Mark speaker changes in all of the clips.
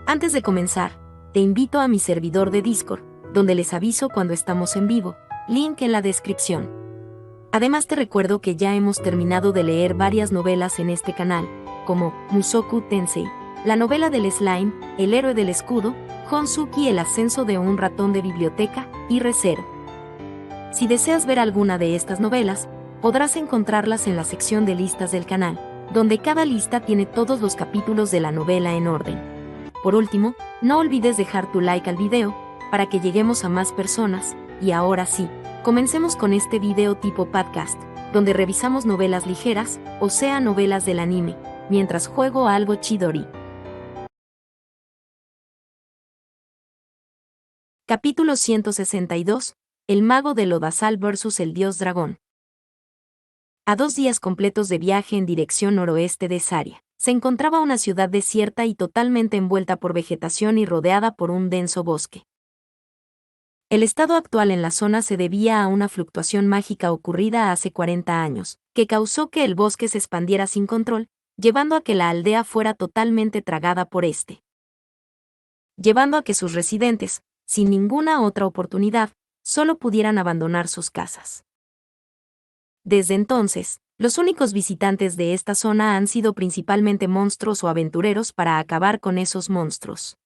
Speaker 1: Antes de comenzar, te invito a mi servidor de Discord, donde les aviso cuando estamos en vivo, link en la descripción. Además te recuerdo que ya hemos terminado de leer varias novelas en este canal, como Mushoku Tensei, la novela del slime, El héroe del escudo, Honsuki, el ascenso de un ratón de biblioteca, y Re:Zero. Si deseas ver alguna de estas novelas, podrás encontrarlas en la sección de listas del canal, donde cada lista tiene todos los capítulos de la novela en orden. Por último, no olvides dejar tu like al video, para que lleguemos a más personas, y ahora sí, comencemos con este video tipo podcast, donde revisamos novelas ligeras, o sea novelas del anime, mientras juego a algo Chidori. Capítulo 162, El mago del lodazal vs el dios dragón. A 2 días completos de viaje en dirección noroeste de Saria, se encontraba una ciudad desierta y totalmente envuelta por vegetación y rodeada por un denso bosque. El estado actual en la zona se debía a una fluctuación mágica ocurrida hace 40 años, que causó que el bosque se expandiera sin control, llevando a que la aldea fuera totalmente tragada por este. Llevando a que sus residentes, sin ninguna otra oportunidad, solo pudieran abandonar sus casas. Desde entonces, los únicos visitantes de esta zona han sido principalmente monstruos o aventureros para acabar con esos monstruos.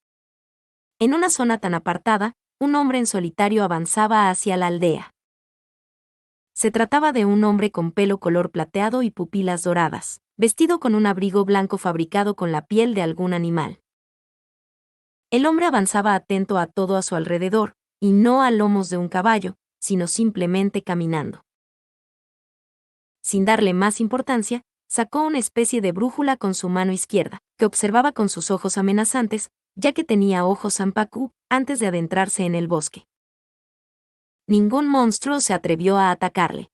Speaker 1: En una zona tan apartada, un hombre en solitario avanzaba hacia la aldea. Se trataba de un hombre con pelo color plateado y pupilas doradas, vestido con un abrigo blanco fabricado con la piel de algún animal. El hombre avanzaba atento a todo a su alrededor, y no a lomos de un caballo, sino simplemente caminando. Sin darle más importancia, sacó una especie de brújula con su mano izquierda, que observaba con sus ojos amenazantes, ya que tenía ojos zanpakuo, antes de adentrarse en el bosque. Ningún monstruo se atrevió a atacarle.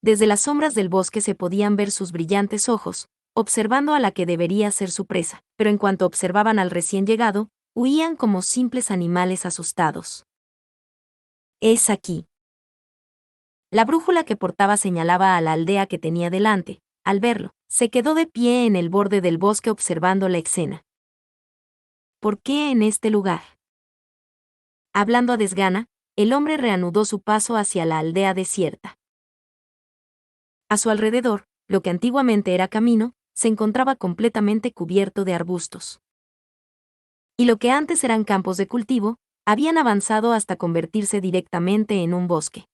Speaker 1: Desde las sombras del bosque se podían ver sus brillantes ojos, observando a la que debería ser su presa, pero en cuanto observaban al recién llegado, huían como simples animales asustados. Es aquí. La brújula que portaba señalaba a la aldea que tenía delante. Al verlo, se quedó de pie en el borde del bosque observando la escena. ¿Por qué en este lugar? Hablando a desgana, el hombre reanudó su paso hacia la aldea desierta. A su alrededor, lo que antiguamente era camino, se encontraba completamente cubierto de arbustos. Y lo que antes eran campos de cultivo, habían avanzado hasta convertirse directamente en un bosque.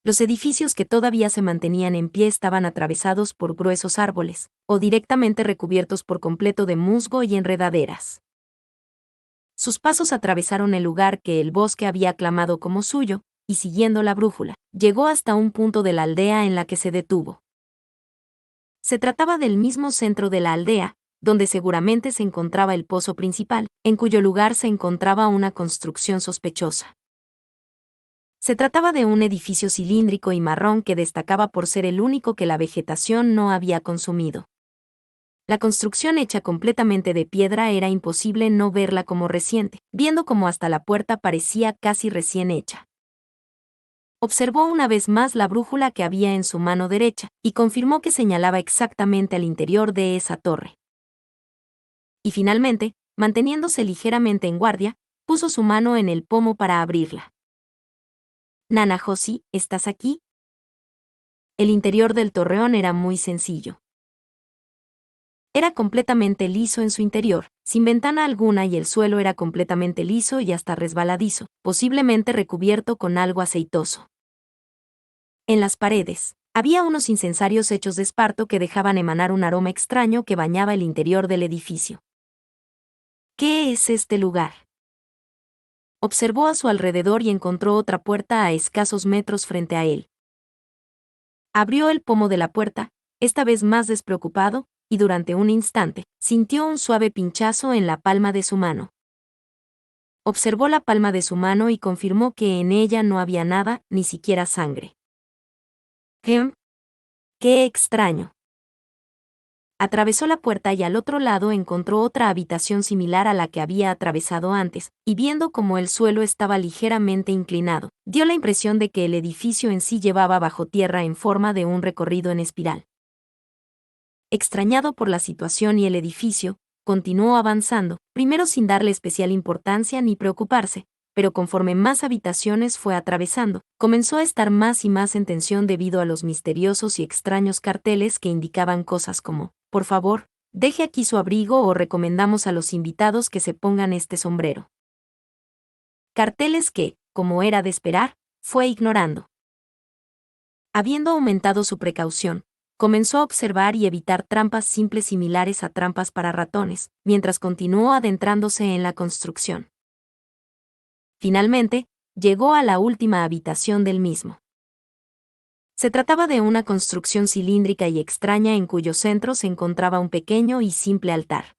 Speaker 1: Los edificios que todavía se mantenían en pie estaban atravesados por gruesos árboles, o directamente recubiertos por completo de musgo y enredaderas. Sus pasos atravesaron el lugar que el bosque había aclamado como suyo, y siguiendo la brújula, llegó hasta un punto de la aldea en la que se detuvo. Se trataba del mismo centro de la aldea, donde seguramente se encontraba el pozo principal, en cuyo lugar se encontraba una construcción sospechosa. Se trataba de un edificio cilíndrico y marrón que destacaba por ser el único que la vegetación no había consumido. La construcción hecha completamente de piedra era imposible no verla como reciente, viendo como hasta la puerta parecía casi recién hecha. Observó una vez más la brújula que había en su mano derecha, y confirmó que señalaba exactamente al interior de esa torre. Y finalmente, manteniéndose ligeramente en guardia, puso su mano en el pomo para abrirla. «Nanahoshi, ¿estás aquí?» El interior del torreón era muy sencillo. Era completamente liso en su interior, sin ventana alguna, y el suelo era completamente liso y hasta resbaladizo, posiblemente recubierto con algo aceitoso. En las paredes, había unos incensarios hechos de esparto que dejaban emanar un aroma extraño que bañaba el interior del edificio. ¿Qué es este lugar? Observó a su alrededor y encontró otra puerta a escasos metros frente a él. Abrió el pomo de la puerta, esta vez más despreocupado, y durante un instante, sintió un suave pinchazo en la palma de su mano. Observó la palma de su mano y confirmó que en ella no había nada, ni siquiera sangre. ¡Qué extraño! Atravesó la puerta y al otro lado encontró otra habitación similar a la que había atravesado antes, y viendo cómo el suelo estaba ligeramente inclinado, dio la impresión de que el edificio en sí llevaba bajo tierra en forma de un recorrido en espiral. Extrañado por la situación y el edificio, continuó avanzando, primero sin darle especial importancia ni preocuparse, pero conforme más habitaciones fue atravesando, comenzó a estar más y más en tensión debido a los misteriosos y extraños carteles que indicaban cosas como, por favor, deje aquí su abrigo o recomendamos a los invitados que se pongan este sombrero. Carteles que, como era de esperar, fue ignorando. Habiendo aumentado su precaución, comenzó a observar y evitar trampas simples similares a trampas para ratones, mientras continuó adentrándose en la construcción. Finalmente, llegó a la última habitación del mismo. Se trataba de una construcción cilíndrica y extraña en cuyo centro se encontraba un pequeño y simple altar.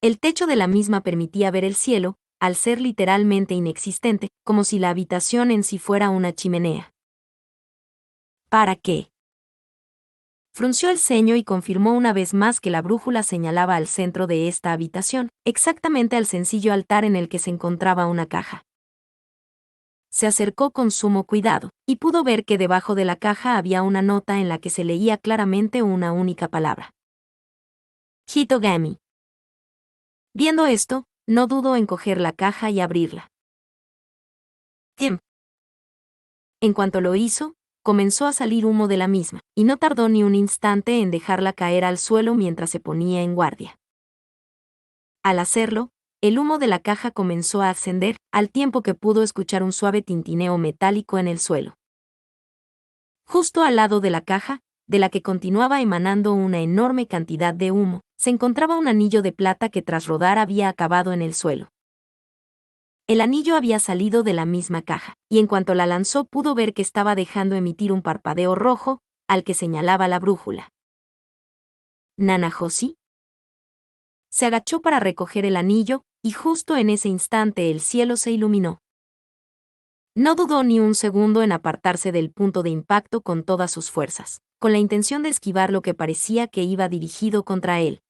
Speaker 1: El techo de la misma permitía ver el cielo, al ser literalmente inexistente, como si la habitación en sí fuera una chimenea. ¿Para qué? Frunció el ceño y confirmó una vez más que la brújula señalaba al centro de esta habitación, exactamente al sencillo altar en el que se encontraba una caja. Se acercó con sumo cuidado, y pudo ver que debajo de la caja había una nota en la que se leía claramente una única palabra. Hitogami. Viendo esto, no dudó en coger la caja y abrirla. En cuanto lo hizo, comenzó a salir humo de la misma, y no tardó ni un instante en dejarla caer al suelo mientras se ponía en guardia. Al hacerlo, el humo de la caja comenzó a ascender, al tiempo que pudo escuchar un suave tintineo metálico en el suelo. Justo al lado de la caja, de la que continuaba emanando una enorme cantidad de humo, se encontraba un anillo de plata que tras rodar había acabado en el suelo. El anillo había salido de la misma caja, y en cuanto la lanzó pudo ver que estaba dejando emitir un parpadeo rojo, al que señalaba la brújula. ¿Nanahoshi? Se agachó para recoger el anillo, y justo en ese instante el cielo se iluminó. No dudó ni un segundo en apartarse del punto de impacto con todas sus fuerzas, con la intención de esquivar lo que parecía que iba dirigido contra él.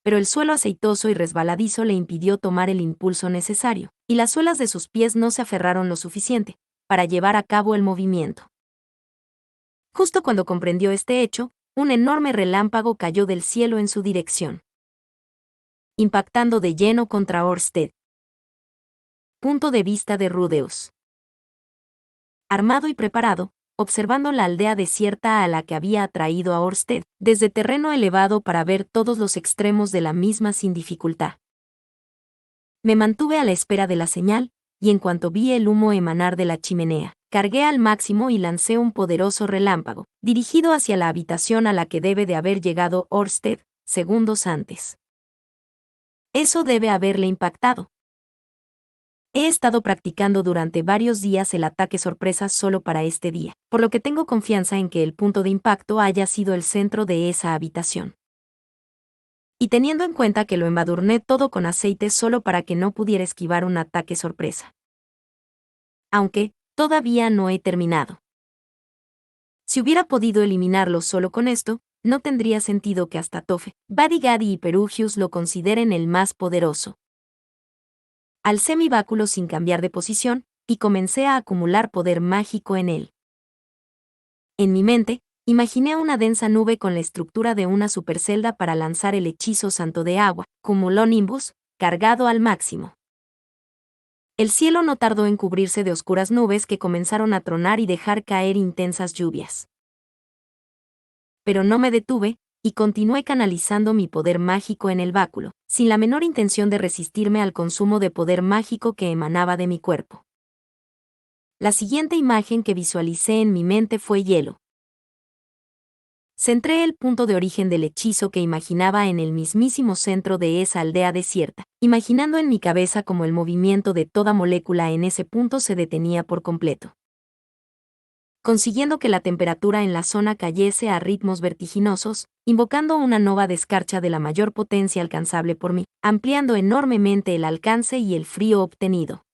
Speaker 1: Pero el suelo aceitoso y resbaladizo le impidió tomar el impulso necesario, y las suelas de sus pies no se aferraron lo suficiente para llevar a cabo el movimiento. Justo cuando comprendió este hecho, un enorme relámpago cayó del cielo en su dirección, impactando de lleno contra Orsted. Punto de vista de Rudeus. Armado y preparado, observando la aldea desierta a la que había atraído a Orsted, desde terreno elevado para ver todos los extremos de la misma sin dificultad. Me mantuve a la espera de la señal, y en cuanto vi el humo emanar de la chimenea, cargué al máximo y lancé un poderoso relámpago, dirigido hacia la habitación a la que debe de haber llegado Orsted, segundos antes. Eso debe haberle impactado. He estado practicando durante varios días el ataque sorpresa solo para este día, por lo que tengo confianza en que el punto de impacto haya sido el centro de esa habitación. Y teniendo en cuenta que lo embadurné todo con aceite solo para que no pudiera esquivar un ataque sorpresa. Aunque, todavía no he terminado. Si hubiera podido eliminarlo solo con esto, no tendría sentido que hasta Tofe, Badigadi y Perugius lo consideren el más poderoso. Alcé mi báculo sin cambiar de posición, y comencé a acumular poder mágico en él. En mi mente, imaginé una densa nube con la estructura de una supercelda para lanzar el hechizo santo de agua, Cumulonimbus, cargado al máximo. El cielo no tardó en cubrirse de oscuras nubes que comenzaron a tronar y dejar caer intensas lluvias. Pero no me detuve, y continué canalizando mi poder mágico en el báculo, sin la menor intención de resistirme al consumo de poder mágico que emanaba de mi cuerpo. La siguiente imagen que visualicé en mi mente fue hielo. Centré el punto de origen del hechizo que imaginaba en el mismísimo centro de esa aldea desierta, imaginando en mi cabeza como el movimiento de toda molécula en ese punto se detenía por completo, consiguiendo que la temperatura en la zona cayese a ritmos vertiginosos, invocando una nova descarcha de la mayor potencia alcanzable por mí, ampliando enormemente el alcance y el frío obtenido.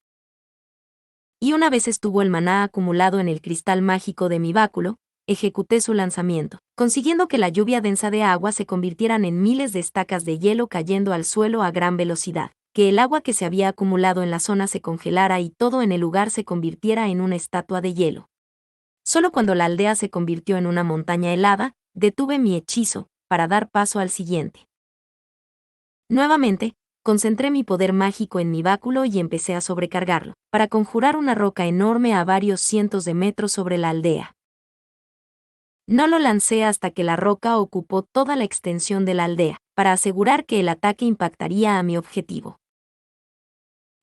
Speaker 1: Y una vez estuvo el maná acumulado en el cristal mágico de mi báculo, ejecuté su lanzamiento, consiguiendo que la lluvia densa de agua se convirtieran en miles de estacas de hielo cayendo al suelo a gran velocidad, que el agua que se había acumulado en la zona se congelara y todo en el lugar se convirtiera en una estatua de hielo. Solo cuando la aldea se convirtió en una montaña helada, detuve mi hechizo, para dar paso al siguiente. Nuevamente, concentré mi poder mágico en mi báculo y empecé a sobrecargarlo, para conjurar una roca enorme a varios cientos de metros sobre la aldea. No lo lancé hasta que la roca ocupó toda la extensión de la aldea, para asegurar que el ataque impactaría a mi objetivo.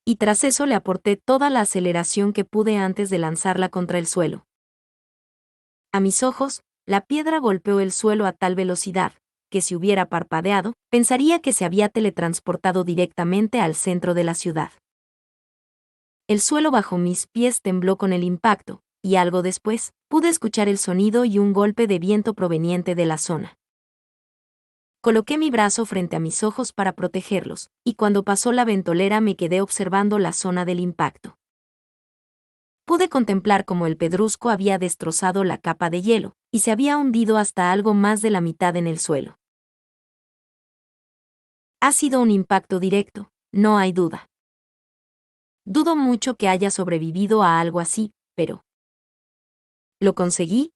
Speaker 1: Y tras eso le aporté toda la aceleración que pude antes de lanzarla contra el suelo. A mis ojos, la piedra golpeó el suelo a tal velocidad, que si hubiera parpadeado, pensaría que se había teletransportado directamente al centro de la ciudad. El suelo bajo mis pies tembló con el impacto, y algo después, pude escuchar el sonido y un golpe de viento proveniente de la zona. Coloqué mi brazo frente a mis ojos para protegerlos, y cuando pasó la ventolera me quedé observando la zona del impacto. Pude contemplar cómo el pedrusco había destrozado la capa de hielo, y se había hundido hasta algo más de la mitad en el suelo. Ha sido un impacto directo, no hay duda. Dudo mucho que haya sobrevivido a algo así, pero ¿lo conseguí?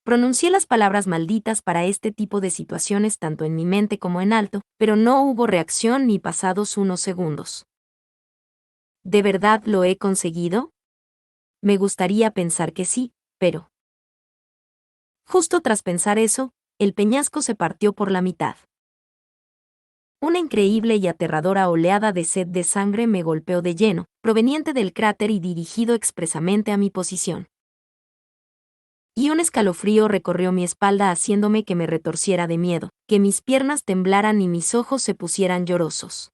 Speaker 1: Pronuncié las palabras malditas para este tipo de situaciones tanto en mi mente como en alto, pero no hubo reacción ni pasados unos segundos. ¿De verdad lo he conseguido? Me gustaría pensar que sí, pero... Justo tras pensar eso, el peñasco se partió por la mitad. Una increíble y aterradora oleada de sed de sangre me golpeó de lleno, proveniente del cráter y dirigido expresamente a mi posición. Y un escalofrío recorrió mi espalda haciéndome que me retorciera de miedo, que mis piernas temblaran y mis ojos se pusieran llorosos.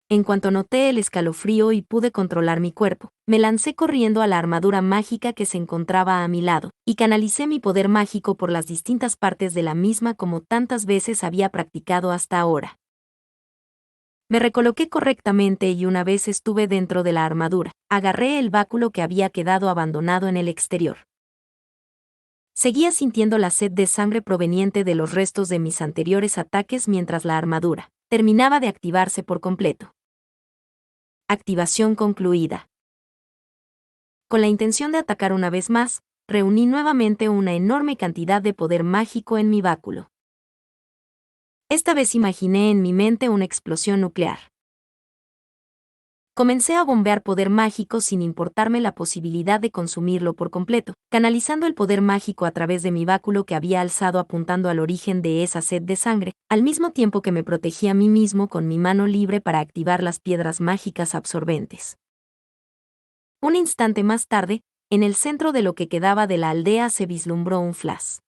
Speaker 1: En cuanto noté el escalofrío y pude controlar mi cuerpo, me lancé corriendo a la armadura mágica que se encontraba a mi lado, y canalicé mi poder mágico por las distintas partes de la misma como tantas veces había practicado hasta ahora. Me recoloqué correctamente y una vez estuve dentro de la armadura, agarré el báculo que había quedado abandonado en el exterior. Seguía sintiendo la sed de sangre proveniente de los restos de mis anteriores ataques mientras la armadura terminaba de activarse por completo. Activación concluida. Con la intención de atacar una vez más, reuní nuevamente una enorme cantidad de poder mágico en mi báculo. Esta vez imaginé en mi mente una explosión nuclear. Comencé a bombear poder mágico sin importarme la posibilidad de consumirlo por completo, canalizando el poder mágico a través de mi báculo que había alzado apuntando al origen de esa sed de sangre, al mismo tiempo que me protegí a mí mismo con mi mano libre para activar las piedras mágicas absorbentes. Un instante más tarde, en el centro de lo que quedaba de la aldea se vislumbró un flash.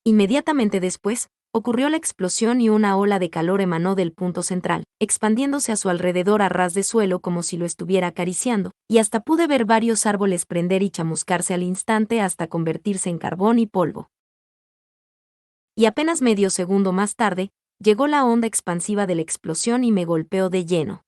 Speaker 1: Inmediatamente después, ocurrió la explosión y una ola de calor emanó del punto central, expandiéndose a su alrededor a ras de suelo como si lo estuviera acariciando, y hasta pude ver varios árboles prender y chamuscarse al instante hasta convertirse en carbón y polvo. Y apenas medio segundo más tarde, llegó la onda expansiva de la explosión y me golpeó de lleno.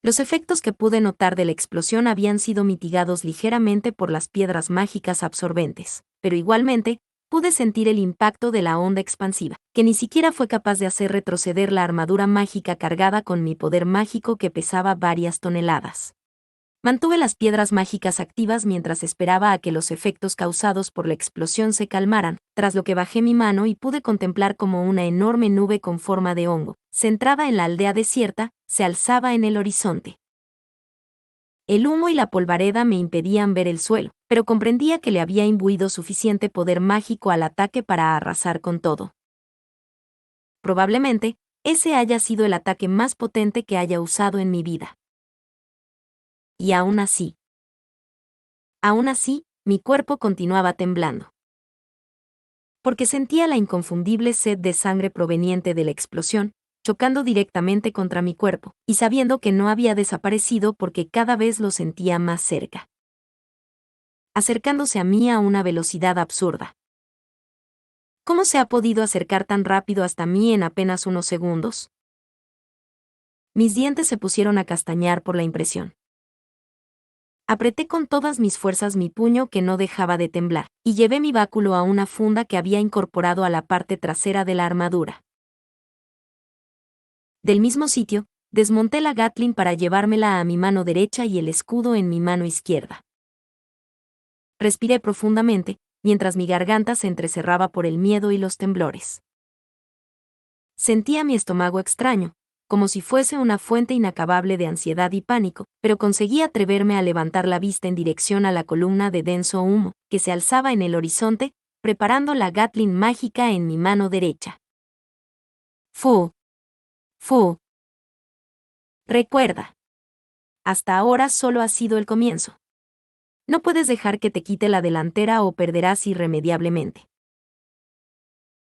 Speaker 1: Los efectos que pude notar de la explosión habían sido mitigados ligeramente por las piedras mágicas absorbentes, pero igualmente, pude sentir el impacto de la onda expansiva, que ni siquiera fue capaz de hacer retroceder la armadura mágica cargada con mi poder mágico que pesaba varias toneladas. Mantuve las piedras mágicas activas mientras esperaba a que los efectos causados por la explosión se calmaran, tras lo que bajé mi mano y pude contemplar como una enorme nube con forma de hongo, centrada en la aldea desierta, se alzaba en el horizonte. El humo y la polvareda me impedían ver el suelo, pero comprendía que le había imbuido suficiente poder mágico al ataque para arrasar con todo. Probablemente, ese haya sido el ataque más potente que haya usado en mi vida. Y aún así, mi cuerpo continuaba temblando. Porque sentía la inconfundible sed de sangre proveniente de la explosión, chocando directamente contra mi cuerpo, y sabiendo que no había desaparecido porque cada vez lo sentía más cerca. Acercándose a mí a una velocidad absurda. ¿Cómo se ha podido acercar tan rápido hasta mí en apenas unos segundos? Mis dientes se pusieron a castañar por la impresión. Apreté con todas mis fuerzas mi puño que no dejaba de temblar, y llevé mi báculo a una funda que había incorporado a la parte trasera de la armadura. Del mismo sitio, desmonté la Gatling para llevármela a mi mano derecha y el escudo en mi mano izquierda. Respiré profundamente, mientras mi garganta se entrecerraba por el miedo y los temblores. Sentía mi estómago extraño, como si fuese una fuente inacabable de ansiedad y pánico, pero conseguí atreverme a levantar la vista en dirección a la columna de denso humo que se alzaba en el horizonte, preparando la Gatling mágica en mi mano derecha. Fu. Fu. Recuerda. Hasta ahora solo ha sido el comienzo. No puedes dejar que te quite la delantera o perderás irremediablemente.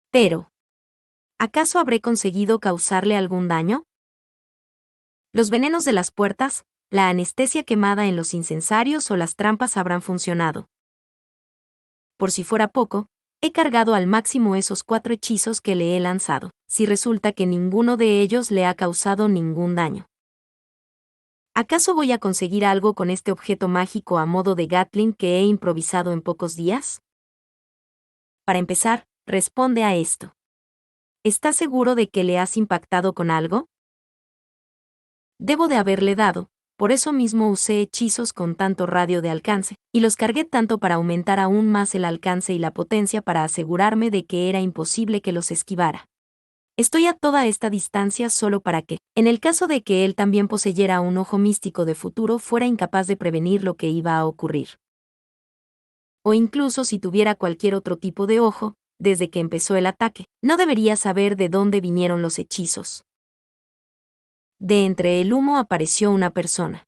Speaker 1: Pero, ¿acaso habré conseguido causarle algún daño? Los venenos de las puertas, la anestesia quemada en los incensarios o las trampas habrán funcionado. Por si fuera poco, he cargado al máximo esos 4 hechizos que le he lanzado, si resulta que ninguno de ellos le ha causado ningún daño. ¿Acaso voy a conseguir algo con este objeto mágico a modo de Gatling que he improvisado en pocos días? Para empezar, responde a esto. ¿Estás seguro de que le has impactado con algo? Debo de haberle dado, por eso mismo usé hechizos con tanto radio de alcance, y los cargué tanto para aumentar aún más el alcance y la potencia para asegurarme de que era imposible que los esquivara. Estoy a toda esta distancia solo para que, en el caso de que él también poseyera un ojo místico de futuro, fuera incapaz de prevenir lo que iba a ocurrir. O incluso si tuviera cualquier otro tipo de ojo, desde que empezó el ataque, no debería saber de dónde vinieron los hechizos. De entre el humo apareció una persona.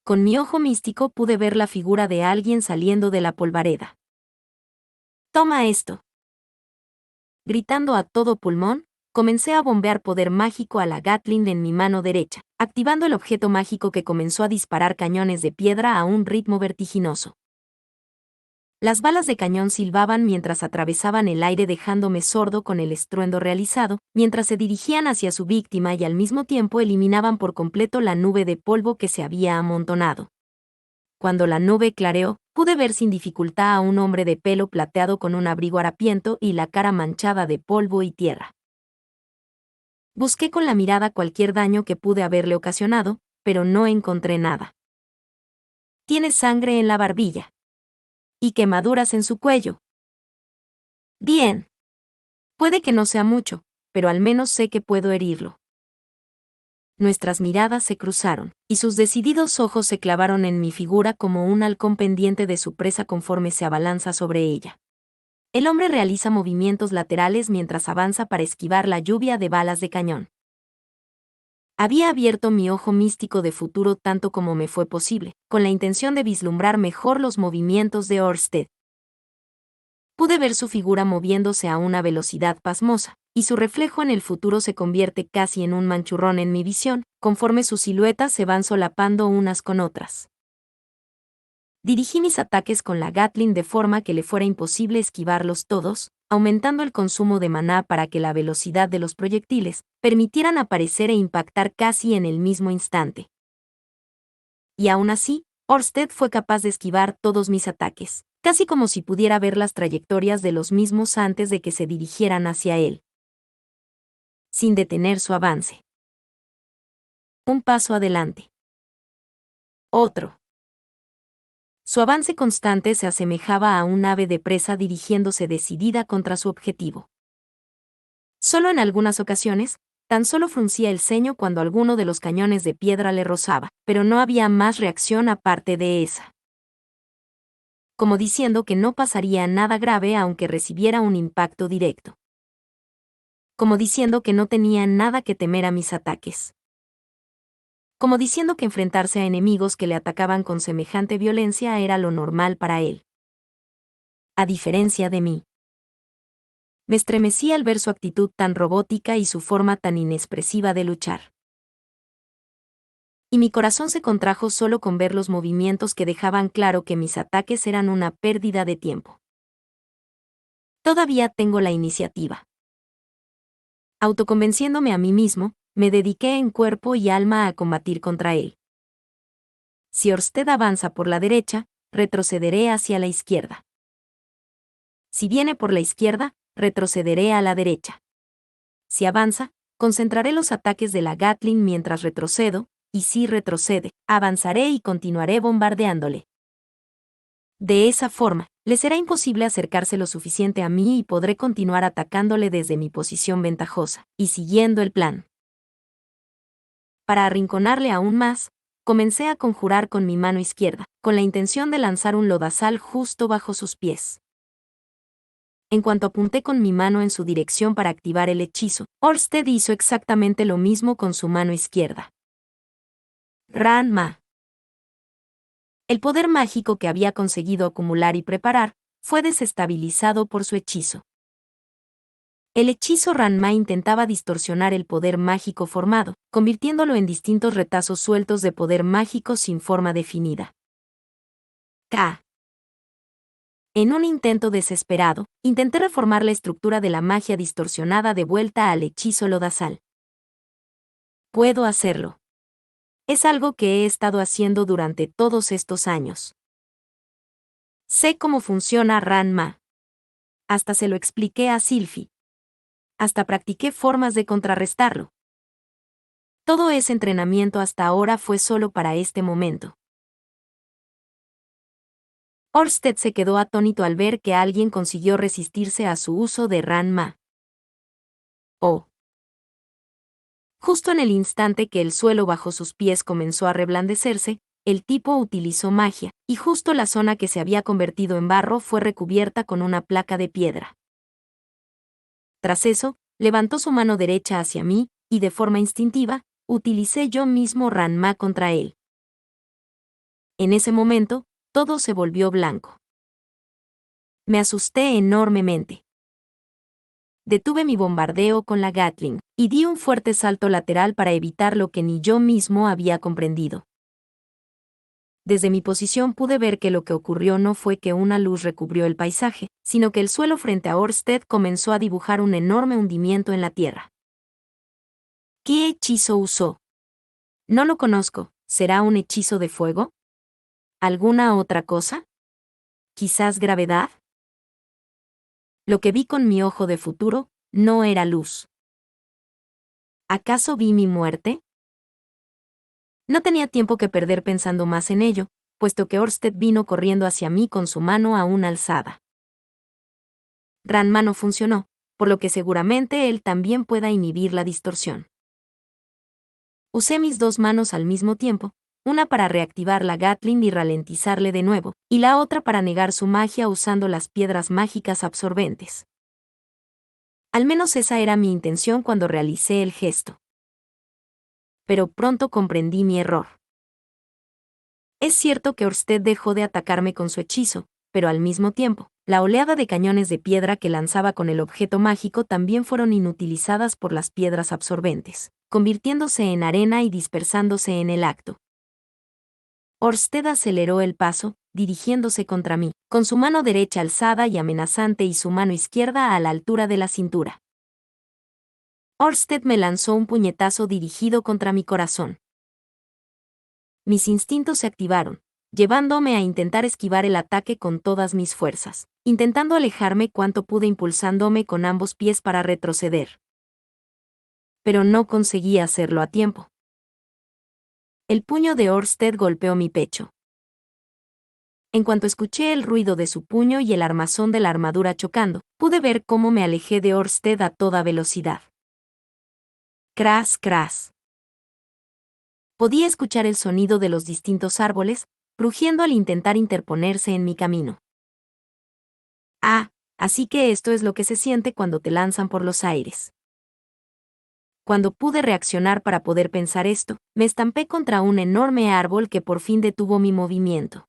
Speaker 1: Con mi ojo místico pude ver la figura de alguien saliendo de la polvareda. «Toma esto». Gritando a todo pulmón, comencé a bombear poder mágico a la Gatling en mi mano derecha, activando el objeto mágico que comenzó a disparar cañones de piedra a un ritmo vertiginoso. Las balas de cañón silbaban mientras atravesaban el aire dejándome sordo con el estruendo realizado, mientras se dirigían hacia su víctima y al mismo tiempo eliminaban por completo la nube de polvo que se había amontonado. Cuando la nube clareó, pude ver sin dificultad a un hombre de pelo plateado con un abrigo harapiento y la cara manchada de polvo y tierra. Busqué con la mirada cualquier daño que pude haberle ocasionado, pero no encontré nada. Tiene sangre en la barbilla. Y quemaduras en su cuello. Bien. Puede que no sea mucho, pero al menos sé que puedo herirlo. Nuestras miradas se cruzaron, y sus decididos ojos se clavaron en mi figura como un halcón pendiente de su presa conforme se abalanza sobre ella. El hombre realiza movimientos laterales mientras avanza para esquivar la lluvia de balas de cañón. Había abierto mi ojo místico de futuro tanto como me fue posible, con la intención de vislumbrar mejor los movimientos de Ørsted. Pude ver su figura moviéndose a una velocidad pasmosa, y su reflejo en el futuro se convierte casi en un manchurrón en mi visión, conforme sus siluetas se van solapando unas con otras. Dirigí mis ataques con la Gatling de forma que le fuera imposible esquivarlos todos, aumentando el consumo de maná para que la velocidad de los proyectiles permitieran aparecer e impactar casi en el mismo instante. Y aún así, Ørsted fue capaz de esquivar todos mis ataques, casi como si pudiera ver las trayectorias de los mismos antes de que se dirigieran hacia él, sin detener su avance. Un paso adelante. Otro. Su avance constante se asemejaba a un ave de presa dirigiéndose decidida contra su objetivo. Solo en algunas ocasiones, tan solo fruncía el ceño cuando alguno de los cañones de piedra le rozaba, pero no había más reacción aparte de esa. Como diciendo que no pasaría nada grave aunque recibiera un impacto directo. Como diciendo que no tenía nada que temer a mis ataques. Como diciendo que enfrentarse a enemigos que le atacaban con semejante violencia era lo normal para él. A diferencia de mí. Me estremecí al ver su actitud tan robótica y su forma tan inexpresiva de luchar. Y mi corazón se contrajo solo con ver los movimientos que dejaban claro que mis ataques eran una pérdida de tiempo. Todavía tengo la iniciativa. Autoconvenciéndome a mí mismo, me dediqué en cuerpo y alma a combatir contra él. Si Ørsted avanza por la derecha, retrocederé hacia la izquierda. Si viene por la izquierda, retrocederé a la derecha. Si avanza, concentraré los ataques de la Gatling mientras retrocedo, y si retrocede, avanzaré y continuaré bombardeándole. De esa forma, le será imposible acercarse lo suficiente a mí y podré continuar atacándole desde mi posición ventajosa, y siguiendo el plan. Para arrinconarle aún más, comencé a conjurar con mi mano izquierda, con la intención de lanzar un lodazal justo bajo sus pies. En cuanto apunté con mi mano en su dirección para activar el hechizo, Orsted hizo exactamente lo mismo con su mano izquierda. Ran-ma. El poder mágico que había conseguido acumular y preparar fue desestabilizado por su hechizo. El hechizo Ranma intentaba distorsionar el poder mágico formado, convirtiéndolo en distintos retazos sueltos de poder mágico sin forma definida. K. En un intento desesperado, intenté reformar la estructura de la magia distorsionada de vuelta al hechizo lodazal. Puedo hacerlo. Es algo que he estado haciendo durante todos estos años. Sé cómo funciona Ranma. Hasta se lo expliqué a Sylphie. Hasta practiqué formas de contrarrestarlo. Todo ese entrenamiento hasta ahora fue solo para este momento. Orsted se quedó atónito al ver que alguien consiguió resistirse a su uso de Ranma. Oh. Justo en el instante que el suelo bajo sus pies comenzó a reblandecerse, el tipo utilizó magia, y justo la zona que se había convertido en barro fue recubierta con una placa de piedra. Tras eso, levantó su mano derecha hacia mí, y de forma instintiva, utilicé yo mismo Ranma contra él. En ese momento, todo se volvió blanco. Me asusté enormemente. Detuve mi bombardeo con la Gatling, y di un fuerte salto lateral para evitar lo que ni yo mismo había comprendido. Desde mi posición pude ver que lo que ocurrió no fue que una luz recubrió el paisaje, sino que el suelo frente a Orsted comenzó a dibujar un enorme hundimiento en la tierra. ¿Qué hechizo usó? No lo conozco. ¿Será un hechizo de fuego? ¿Alguna otra cosa? ¿Quizás gravedad? Lo que vi con mi ojo de futuro no era luz. ¿Acaso vi mi muerte? No tenía tiempo que perder pensando más en ello, puesto que Orsted vino corriendo hacia mí con su mano aún alzada. Ranma no funcionó, por lo que seguramente él también pueda inhibir la distorsión. Usé mis dos manos al mismo tiempo, una para reactivar la Gatling y ralentizarle de nuevo, y la otra para negar su magia usando las piedras mágicas absorbentes. Al menos esa era mi intención cuando realicé el gesto. Pero pronto comprendí mi error. Es cierto que Orsted dejó de atacarme con su hechizo, pero al mismo tiempo, la oleada de cañones de piedra que lanzaba con el objeto mágico también fueron inutilizadas por las piedras absorbentes, convirtiéndose en arena y dispersándose en el acto. Orsted aceleró el paso, dirigiéndose contra mí, con su mano derecha alzada y amenazante y su mano izquierda a la altura de la cintura. Orsted me lanzó un puñetazo dirigido contra mi corazón. Mis instintos se activaron, llevándome a intentar esquivar el ataque con todas mis fuerzas, intentando alejarme cuanto pude impulsándome con ambos pies para retroceder. Pero no conseguí hacerlo a tiempo. El puño de Orsted golpeó mi pecho. En cuanto escuché el ruido de su puño y el armazón de la armadura chocando, pude ver cómo me alejé de Orsted a toda velocidad. Cras, cras. Podía escuchar el sonido de los distintos árboles, crujiendo al intentar interponerse en mi camino. Ah, así que esto es lo que se siente cuando te lanzan por los aires. Cuando pude reaccionar para poder pensar esto, me estampé contra un enorme árbol que por fin detuvo mi movimiento,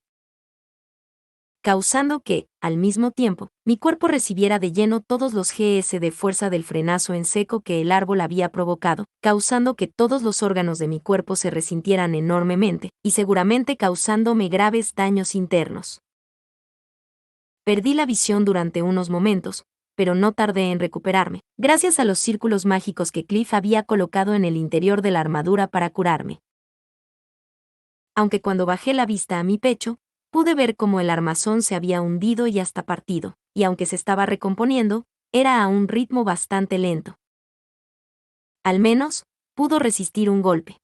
Speaker 1: causando que, al mismo tiempo, mi cuerpo recibiera de lleno todos los GS de fuerza del frenazo en seco que el árbol había provocado, causando que todos los órganos de mi cuerpo se resintieran enormemente, y seguramente causándome graves daños internos. Perdí la visión durante unos momentos, pero no tardé en recuperarme, gracias a los círculos mágicos que Cliff había colocado en el interior de la armadura para curarme. Aunque cuando bajé la vista a mi pecho, pude ver cómo el armazón se había hundido y hasta partido, y aunque se estaba recomponiendo, era a un ritmo bastante lento. Al menos, pudo resistir un golpe.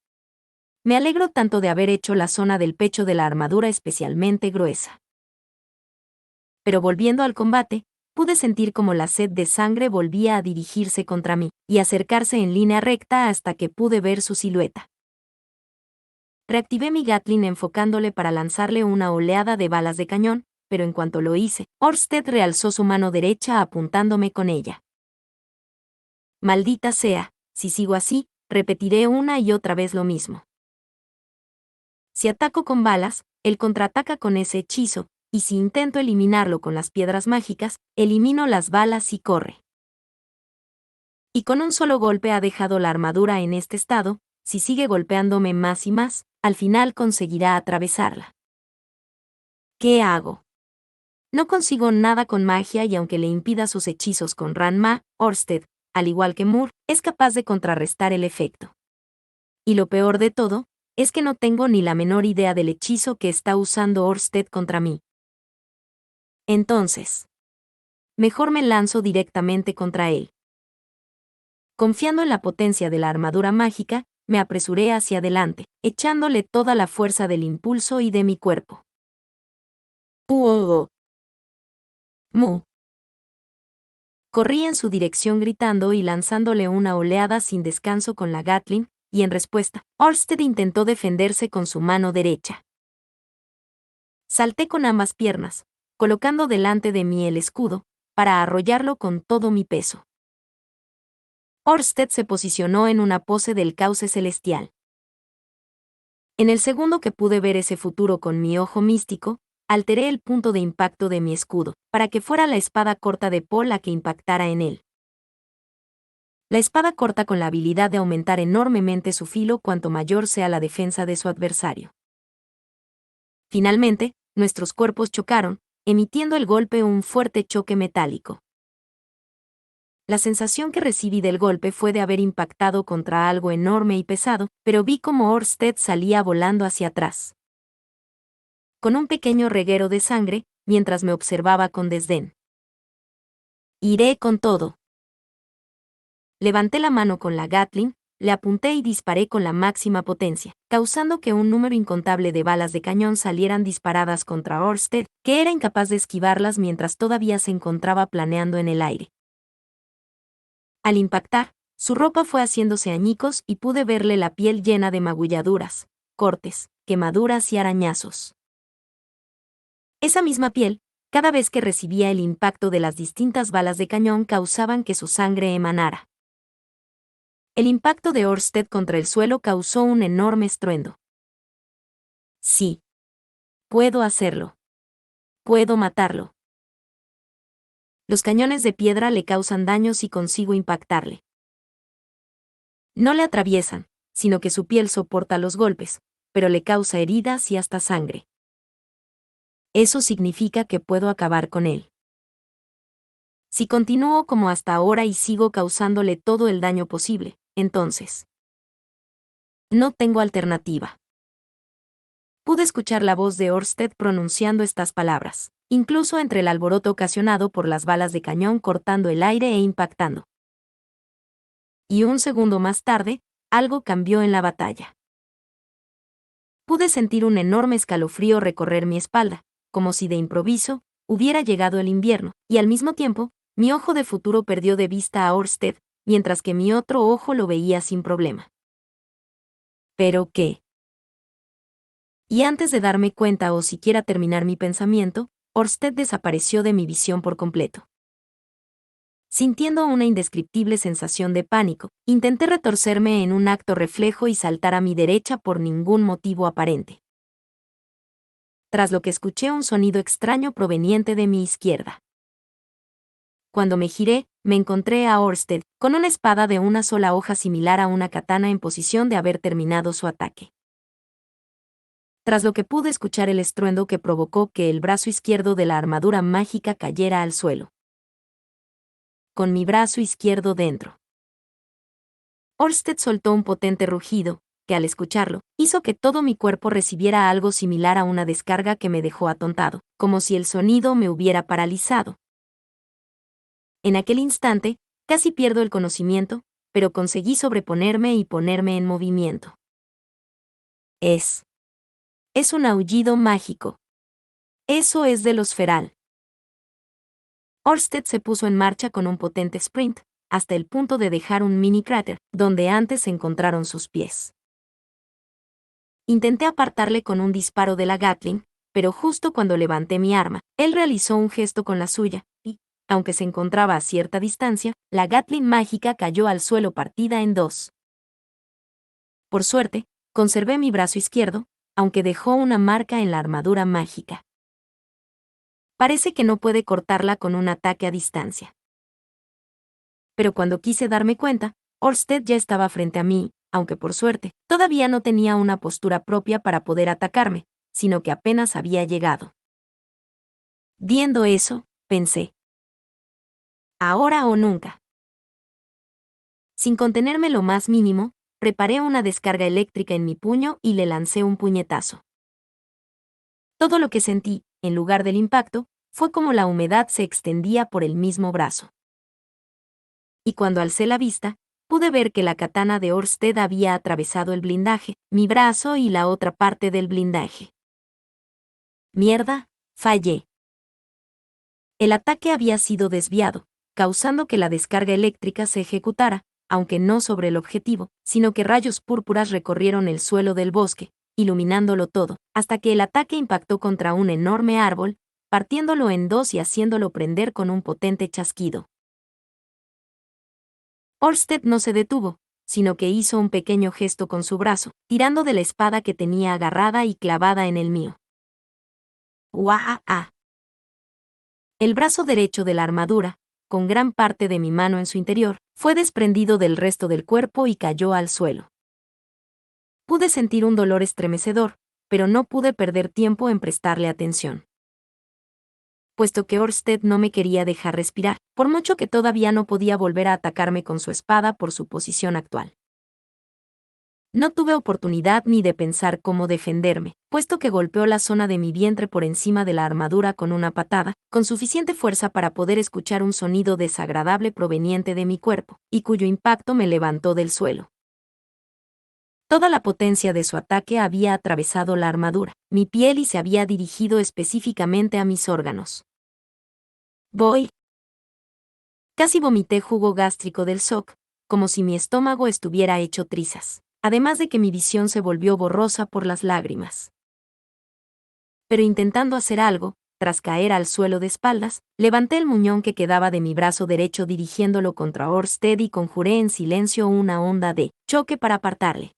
Speaker 1: Me alegro tanto de haber hecho la zona del pecho de la armadura especialmente gruesa. pero volviendo al combate, pude sentir como la sed de sangre volvía a dirigirse contra mí, y acercarse en línea recta hasta que pude ver su silueta. Reactivé mi Gatling enfocándole para lanzarle una oleada de balas de cañón, pero en cuanto lo hice, Orsted realzó su mano derecha apuntándome con ella. Maldita sea, si sigo así, repetiré una y otra vez lo mismo. Si ataco con balas, él contraataca con ese hechizo, y si intento eliminarlo con las piedras mágicas, elimino las balas y corre. Y con un solo golpe ha dejado la armadura en este estado, si sigue golpeándome más y más, al final conseguirá atravesarla. ¿Qué hago? No consigo nada con magia y aunque le impida sus hechizos con Ranma, Orsted, al igual que Moore, es capaz de contrarrestar el efecto. Y lo peor de todo, es que no tengo ni la menor idea del hechizo que está usando Orsted contra mí. Entonces, mejor me lanzo directamente contra él. Confiando en la potencia de la armadura mágica, me apresuré hacia adelante, echándole toda la fuerza del impulso y de mi cuerpo. ¡Puogo! ¡Mu! Corrí en su dirección gritando y lanzándole una oleada sin descanso con la Gatling, y en respuesta, Orsted intentó defenderse con su mano derecha. Salté con ambas piernas, colocando delante de mí el escudo, para arrollarlo con todo mi peso. Orsted se posicionó en una pose del cauce celestial. En el segundo que pude ver ese futuro con mi ojo místico, alteré el punto de impacto de mi escudo, para que fuera la espada corta de Paul la que impactara en él. La espada corta con la habilidad de aumentar enormemente su filo cuanto mayor sea la defensa de su adversario. Finalmente, nuestros cuerpos chocaron, emitiendo el golpe un fuerte choque metálico. La sensación que recibí del golpe fue de haber impactado contra algo enorme y pesado, pero vi como Orsted salía volando hacia atrás, con un pequeño reguero de sangre, mientras me observaba con desdén. Iré con todo. Levanté la mano con la Gatling, le apunté y disparé con la máxima potencia, causando que un número incontable de balas de cañón salieran disparadas contra Orsted, que era incapaz de esquivarlas mientras todavía se encontraba planeando en el aire. Al impactar, su ropa fue haciéndose añicos y pude verle la piel llena de magulladuras, cortes, quemaduras y arañazos. Esa misma piel, cada vez que recibía el impacto de las distintas balas de cañón causaban que su sangre emanara. El impacto de Orsted contra el suelo causó un enorme estruendo. Sí. Puedo hacerlo. Puedo matarlo. Los cañones de piedra le causan daño si consigo impactarle. No le atraviesan, sino que su piel soporta los golpes, pero le causa heridas y hasta sangre. Eso significa que puedo acabar con él. Si continúo como hasta ahora y sigo causándole todo el daño posible, entonces no tengo alternativa. Pude escuchar la voz de Orsted pronunciando estas palabras, incluso entre el alboroto ocasionado por las balas de cañón cortando el aire e impactando. Y un segundo más tarde, algo cambió en la batalla. Pude sentir un enorme escalofrío recorrer mi espalda, como si de improviso hubiera llegado el invierno, y al mismo tiempo, mi ojo de futuro perdió de vista a Orsted, mientras que mi otro ojo lo veía sin problema. ¿Pero qué? Y antes de darme cuenta o siquiera terminar mi pensamiento, Orsted desapareció de mi visión por completo. Sintiendo una indescriptible sensación de pánico, intenté retorcerme en un acto reflejo y saltar a mi derecha por ningún motivo aparente. Tras lo que escuché un sonido extraño proveniente de mi izquierda. Cuando me giré, me encontré a Orsted, con una espada de una sola hoja similar a una katana en posición de haber terminado su ataque. Tras lo que pude escuchar el estruendo que provocó que el brazo izquierdo de la armadura mágica cayera al suelo. Con mi brazo izquierdo dentro. Orsted soltó un potente rugido, que al escucharlo, hizo que todo mi cuerpo recibiera algo similar a una descarga que me dejó atontado, como si el sonido me hubiera paralizado. En aquel instante, casi pierdo el conocimiento, pero conseguí sobreponerme y ponerme en movimiento. Es un aullido mágico. Eso es de los feral. Orsted se puso en marcha con un potente sprint, hasta el punto de dejar un mini cráter, donde antes se encontraron sus pies. Intenté apartarle con un disparo de la Gatling, pero justo cuando levanté mi arma, él realizó un gesto con la suya, y, aunque se encontraba a cierta distancia, la Gatling mágica cayó al suelo partida en dos. Por suerte, conservé mi brazo izquierdo, aunque dejó una marca en la armadura mágica. Parece que no puede cortarla con un ataque a distancia. Pero cuando quise darme cuenta, Orsted ya estaba frente a mí, aunque por suerte, todavía no tenía una postura propia para poder atacarme, sino que apenas había llegado. Viendo eso, pensé. Ahora o nunca. Sin contenerme lo más mínimo, preparé una descarga eléctrica en mi puño y le lancé un puñetazo. Todo lo que sentí, en lugar del impacto, fue como la humedad se extendía por el mismo brazo. Y cuando alcé la vista, pude ver que la katana de Orsted había atravesado el blindaje, mi brazo y la otra parte del blindaje. Mierda, fallé. El ataque había sido desviado, causando que la descarga eléctrica se ejecutara, aunque no sobre el objetivo, sino que rayos púrpuras recorrieron el suelo del bosque, iluminándolo todo, hasta que el ataque impactó contra un enorme árbol, partiéndolo en dos y haciéndolo prender con un potente chasquido. Orsted no se detuvo, sino que hizo un pequeño gesto con su brazo, tirando de la espada que tenía agarrada y clavada en el mío. ¡Guau! El brazo derecho de la armadura, con gran parte de mi mano en su interior, fue desprendido del resto del cuerpo y cayó al suelo. Pude sentir un dolor estremecedor, pero no pude perder tiempo en prestarle atención. Puesto que Orsted no me quería dejar respirar, por mucho que todavía no podía volver a atacarme con su espada por su posición actual. No tuve oportunidad ni de pensar cómo defenderme, puesto que golpeó la zona de mi vientre por encima de la armadura con una patada, con suficiente fuerza para poder escuchar un sonido desagradable proveniente de mi cuerpo, y cuyo impacto me levantó del suelo. Toda la potencia de su ataque había atravesado la armadura, mi piel y se había dirigido específicamente a mis órganos. Voy. Casi vomité jugo gástrico del shock, como si mi estómago estuviera hecho trizas, además de que mi visión se volvió borrosa por las lágrimas. Pero intentando hacer algo, tras caer al suelo de espaldas, levanté el muñón que quedaba de mi brazo derecho dirigiéndolo contra Orsted y conjuré en silencio una onda de choque para apartarle.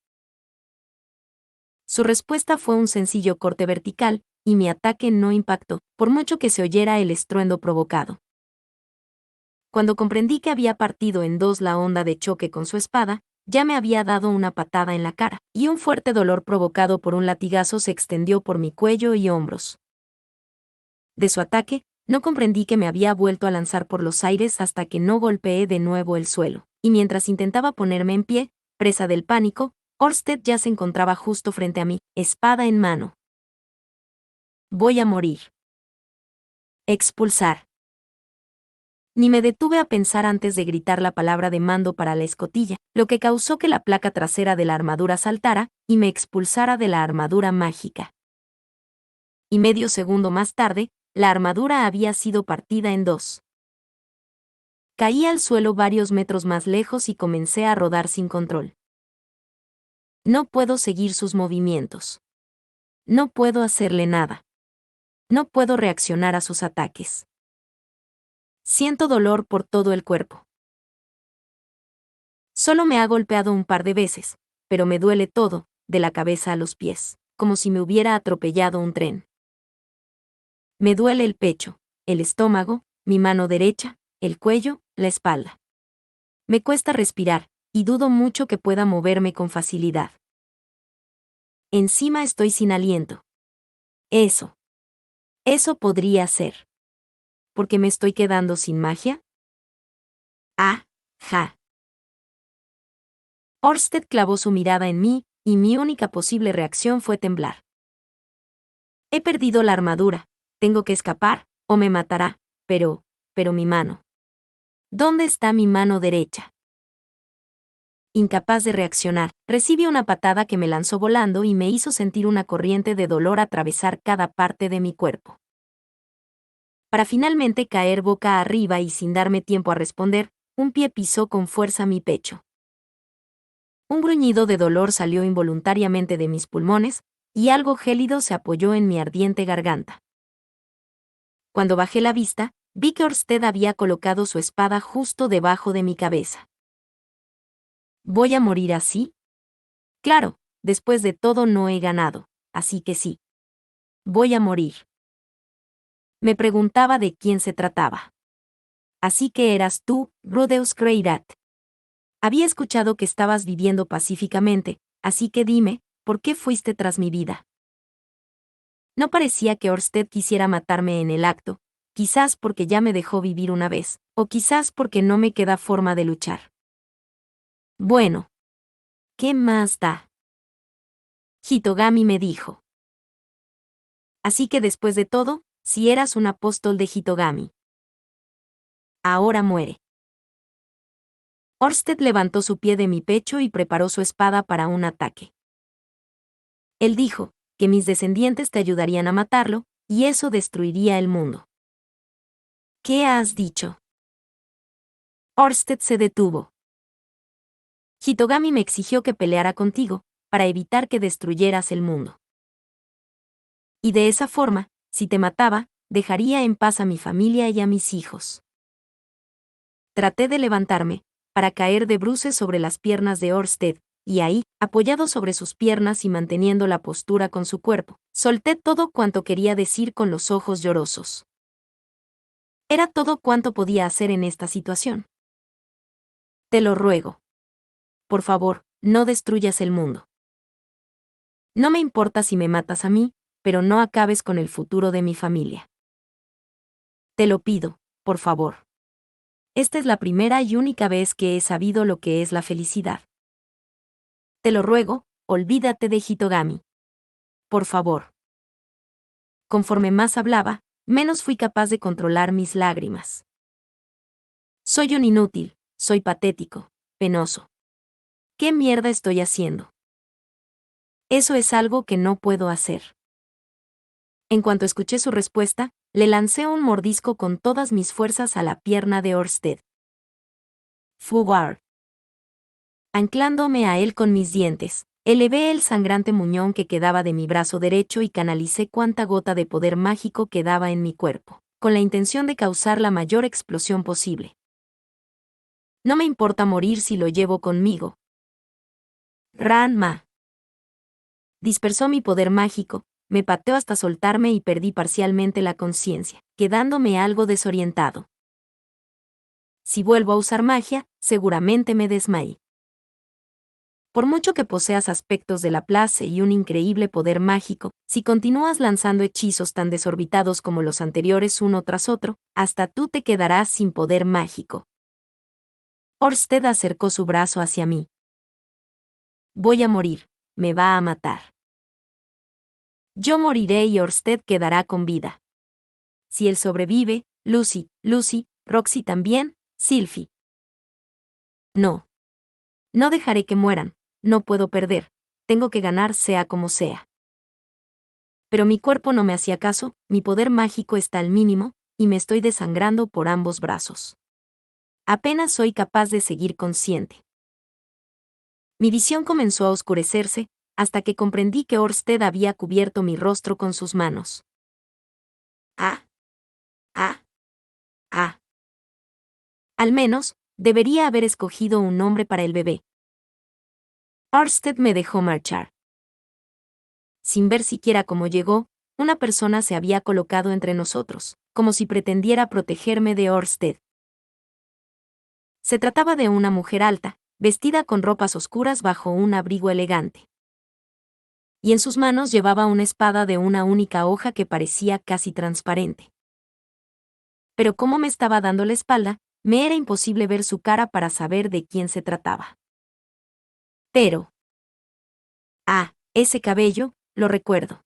Speaker 1: Su respuesta fue un sencillo corte vertical, y mi ataque no impactó, por mucho que se oyera el estruendo provocado. Cuando comprendí que había partido en dos la onda de choque con su espada, ya me había dado una patada en la cara, y un fuerte dolor provocado por un latigazo se extendió por mi cuello y hombros. De su ataque, no comprendí que me había vuelto a lanzar por los aires hasta que no golpeé de nuevo el suelo, y mientras intentaba ponerme en pie, presa del pánico, Orsted ya se encontraba justo frente a mí, espada en mano. Voy a morir. Expulsar. Ni me detuve a pensar antes de gritar la palabra de mando para la escotilla, lo que causó que la placa trasera de la armadura saltara y me expulsara de la armadura mágica. Y medio segundo más tarde, la armadura había sido partida en dos. Caí al suelo varios metros más lejos y comencé a rodar sin control. No puedo seguir sus movimientos. No puedo hacerle nada. No puedo reaccionar a sus ataques. Siento dolor por todo el cuerpo. Solo me ha golpeado un par de veces, pero me duele todo, de la cabeza a los pies, como si me hubiera atropellado un tren. Me duele el pecho, el estómago, mi mano derecha, el cuello, la espalda. Me cuesta respirar, y dudo mucho que pueda moverme con facilidad. Encima estoy sin aliento. Eso podría ser. ¿Por qué me estoy quedando sin magia? Ah, ja. Orsted clavó su mirada en mí, y mi única posible reacción fue temblar. He perdido la armadura, tengo que escapar, o me matará, pero mi mano. ¿Dónde está mi mano derecha? Incapaz de reaccionar, recibí una patada que me lanzó volando y me hizo sentir una corriente de dolor atravesar cada parte de mi cuerpo. para finalmente caer boca arriba y sin darme tiempo a responder, un pie pisó con fuerza mi pecho. Un gruñido de dolor salió involuntariamente de mis pulmones, y algo gélido se apoyó en mi ardiente garganta. Cuando bajé la vista, vi que Orsted había colocado su espada justo debajo de mi cabeza. ¿Voy a morir así? Claro, después de todo no he ganado, así que sí. Voy a morir. Me preguntaba de quién se trataba. Así que eras tú, Rudeus Greyrat. Había escuchado que estabas viviendo pacíficamente, así que dime, ¿por qué fuiste tras mi vida? No parecía que Orsted quisiera matarme en el acto, quizás porque ya me dejó vivir una vez, o quizás porque no me queda forma de luchar. Bueno. ¿Qué más da? Hitogami me dijo. Así que después de todo, si eras un apóstol de Hitogami. Ahora muere. Orsted levantó su pie de mi pecho y preparó su espada para un ataque. Él dijo que mis descendientes te ayudarían a matarlo, y eso destruiría el mundo. ¿Qué has dicho? Orsted se detuvo. Hitogami me exigió que peleara contigo, para evitar que destruyeras el mundo. Y de esa forma, si te mataba, dejaría en paz a mi familia y a mis hijos. Traté de levantarme, para caer de bruces sobre las piernas de Orsted, y ahí, apoyado sobre sus piernas y manteniendo la postura con su cuerpo, solté todo cuanto quería decir con los ojos llorosos. Era todo cuanto podía hacer en esta situación. Te lo ruego. Por favor, no destruyas el mundo. No me importa si me matas a mí, pero no acabes con el futuro de mi familia. Te lo pido, por favor. Esta es la primera y única vez que he sabido lo que es la felicidad. Te lo ruego, olvídate de Hitogami. Por favor. Conforme más hablaba, menos fui capaz de controlar mis lágrimas. Soy un inútil, soy patético, penoso. ¿Qué mierda estoy haciendo? Eso es algo que no puedo hacer. En cuanto escuché su respuesta, le lancé un mordisco con todas mis fuerzas a la pierna de Orsted. Fugar. Anclándome a él con mis dientes, elevé el sangrante muñón que quedaba de mi brazo derecho y canalicé cuanta gota de poder mágico quedaba en mi cuerpo, con la intención de causar la mayor explosión posible. No me importa morir si lo llevo conmigo. Ranma. Dispersó mi poder mágico, me pateó hasta soltarme y perdí parcialmente la conciencia, quedándome algo desorientado. Si vuelvo a usar magia, seguramente me desmayé. Por mucho que poseas aspectos de Laplace y un increíble poder mágico, si continúas lanzando hechizos tan desorbitados como los anteriores uno tras otro, hasta tú te quedarás sin poder mágico. Orsted acercó su brazo hacia mí. Voy a morir, me va a matar. Yo moriré y Orsted quedará con vida. Si él sobrevive, Lucy, Roxy también, Sylphie. No. No dejaré que mueran, no puedo perder, tengo que ganar sea como sea. Pero mi cuerpo no me hacía caso, mi poder mágico está al mínimo, y me estoy desangrando por ambos brazos. Apenas soy capaz de seguir consciente. Mi visión comenzó a oscurecerse, hasta que comprendí que Orsted había cubierto mi rostro con sus manos. Ah. Ah. Ah. Al menos, debería haber escogido un nombre para el bebé. Orsted me dejó marchar. Sin ver siquiera cómo llegó, una persona se había colocado entre nosotros, como si pretendiera protegerme de Orsted. Se trataba de una mujer alta, vestida con ropas oscuras bajo un abrigo elegante. Y en sus manos llevaba una espada de una única hoja que parecía casi transparente. Pero como me estaba dando la espalda, me era imposible ver su cara para saber de quién se trataba. Pero... ese cabello, lo recuerdo.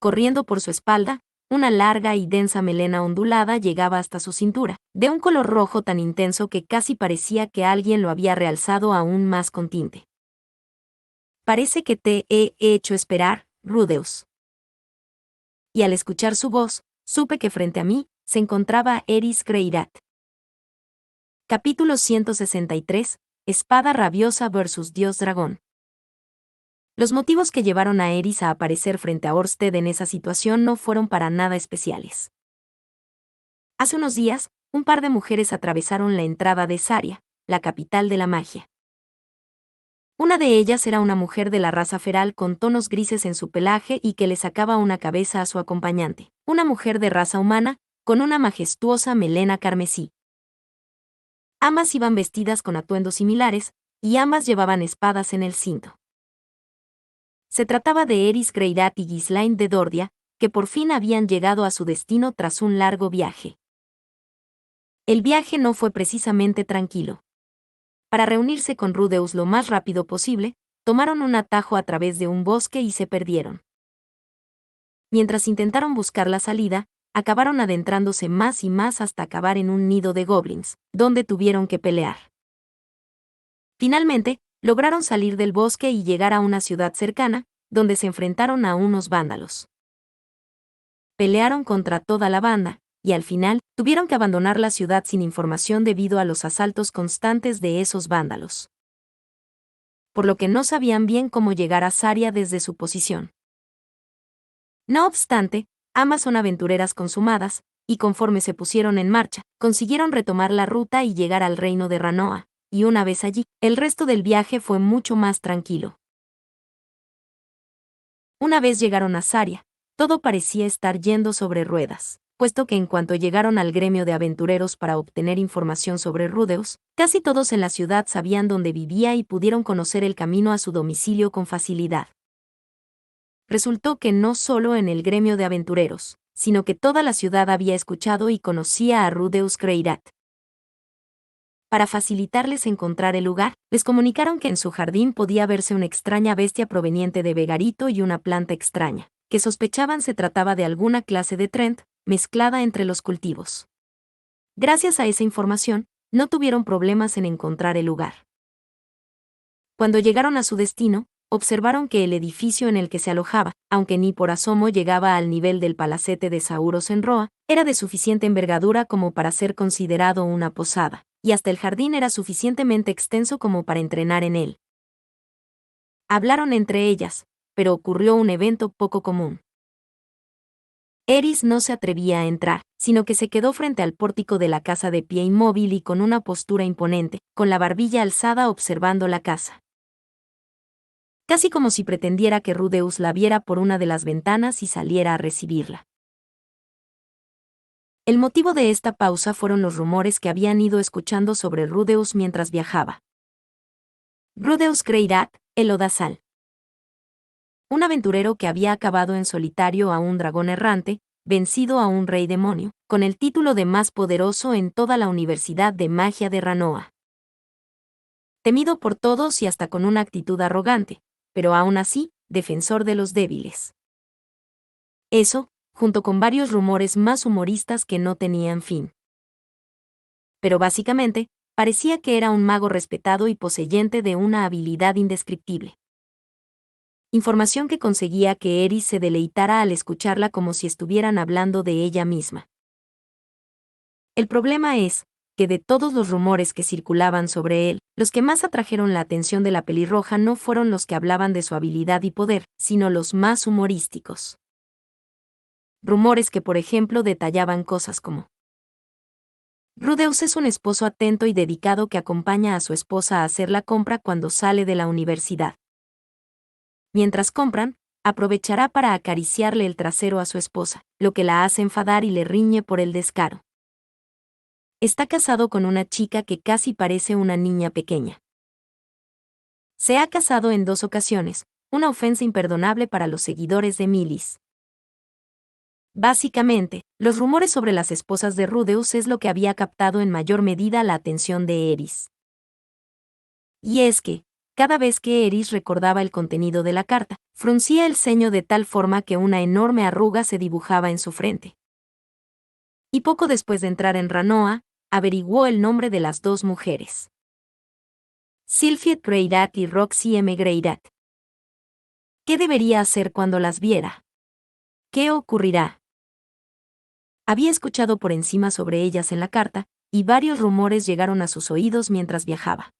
Speaker 1: Corriendo por su espalda, una larga y densa melena ondulada llegaba hasta su cintura, de un color rojo tan intenso que casi parecía que alguien lo había realzado aún más con tinte. Parece que te he hecho esperar, Rudeus. Y al escuchar su voz, supe que frente a mí se encontraba Eris Greirat. Capítulo 163. Espada rabiosa versus Dios Dragón. Los motivos que llevaron a Eris a aparecer frente a Orsted en esa situación no fueron para nada especiales. Hace unos días, un par de mujeres atravesaron la entrada de Saria, la capital de la magia. Una de ellas era una mujer de la raza feral con tonos grises en su pelaje y que le sacaba una cabeza a su acompañante, una mujer de raza humana, con una majestuosa melena carmesí. Ambas iban vestidas con atuendos similares, y ambas llevaban espadas en el cinto. Se trataba de Eris Greirat y Ghislaine de Dordia, que por fin habían llegado a su destino tras un largo viaje. El viaje no fue precisamente tranquilo. Para reunirse con Rudeus lo más rápido posible, tomaron un atajo a través de un bosque y se perdieron. Mientras intentaron buscar la salida, acabaron adentrándose más y más hasta acabar en un nido de goblins, donde tuvieron que pelear. Finalmente, lograron salir del bosque y llegar a una ciudad cercana, donde se enfrentaron a unos vándalos. Pelearon contra toda la banda, y al final, tuvieron que abandonar la ciudad sin información debido a los asaltos constantes de esos vándalos. Por lo que no sabían bien cómo llegar a Saria desde su posición. No obstante, ambas son aventureras consumadas, y conforme se pusieron en marcha, consiguieron retomar la ruta y llegar al reino de Ranoa, y una vez allí, el resto del viaje fue mucho más tranquilo. Una vez llegaron a Saria, todo parecía estar yendo sobre ruedas, puesto que en cuanto llegaron al gremio de aventureros para obtener información sobre Rudeus, casi todos en la ciudad sabían dónde vivía y pudieron conocer el camino a su domicilio con facilidad. Resultó que no solo en el gremio de aventureros, sino que toda la ciudad había escuchado y conocía a Rudeus Greirat. Para facilitarles encontrar el lugar, les comunicaron que en su jardín podía verse una extraña bestia proveniente de Vegarito y una planta extraña, que sospechaban se trataba de alguna clase de Trent, mezclada entre los cultivos. Gracias a esa información, no tuvieron problemas en encontrar el lugar. Cuando llegaron a su destino, observaron que el edificio en el que se alojaba, aunque ni por asomo llegaba al nivel del palacete de Sauros en Roa, era de suficiente envergadura como para ser considerado una posada, y hasta el jardín era suficientemente extenso como para entrenar en él. Hablaron entre ellas, pero ocurrió un evento poco común. Eris no se atrevía a entrar, sino que se quedó frente al pórtico de la casa de pie inmóvil y con una postura imponente, con la barbilla alzada observando la casa. Casi como si pretendiera que Rudeus la viera por una de las ventanas y saliera a recibirla. El motivo de esta pausa fueron los rumores que habían ido escuchando sobre Rudeus mientras viajaba. Rudeus Greirat, el Odasal. Un aventurero que había acabado en solitario a un dragón errante, vencido a un rey demonio, con el título de más poderoso en toda la Universidad de Magia de Ranoa. Temido por todos y hasta con una actitud arrogante, pero aún así, defensor de los débiles. Eso, junto con varios rumores más humoristas que no tenían fin. Pero básicamente, parecía que era un mago respetado y poseyente de una habilidad indescriptible. Información que conseguía que Eris se deleitara al escucharla como si estuvieran hablando de ella misma. El problema es, que de todos los rumores que circulaban sobre él, los que más atrajeron la atención de la pelirroja no fueron los que hablaban de su habilidad y poder, sino los más humorísticos. Rumores que, por ejemplo, detallaban cosas como: Rudeus es un esposo atento y dedicado que acompaña a su esposa a hacer la compra cuando sale de la universidad. Mientras compran, aprovechará para acariciarle el trasero a su esposa, lo que la hace enfadar y le riñe por el descaro. Está casado con una chica que casi parece una niña pequeña. Se ha casado en 2 ocasiones, una ofensa imperdonable para los seguidores de Milis. Básicamente, los rumores sobre las esposas de Rudeus es lo que había captado en mayor medida la atención de Eris. Y es que, cada vez que Eris recordaba el contenido de la carta, fruncía el ceño de tal forma que una enorme arruga se dibujaba en su frente. Y poco después de entrar en Ranoa, averiguó el nombre de las 2 mujeres. Sylphied Greirat y Roxy M. Greirat. ¿Qué debería hacer cuando las viera? ¿Qué ocurrirá? Había escuchado por encima sobre ellas en la carta, y varios rumores llegaron a sus oídos mientras viajaba.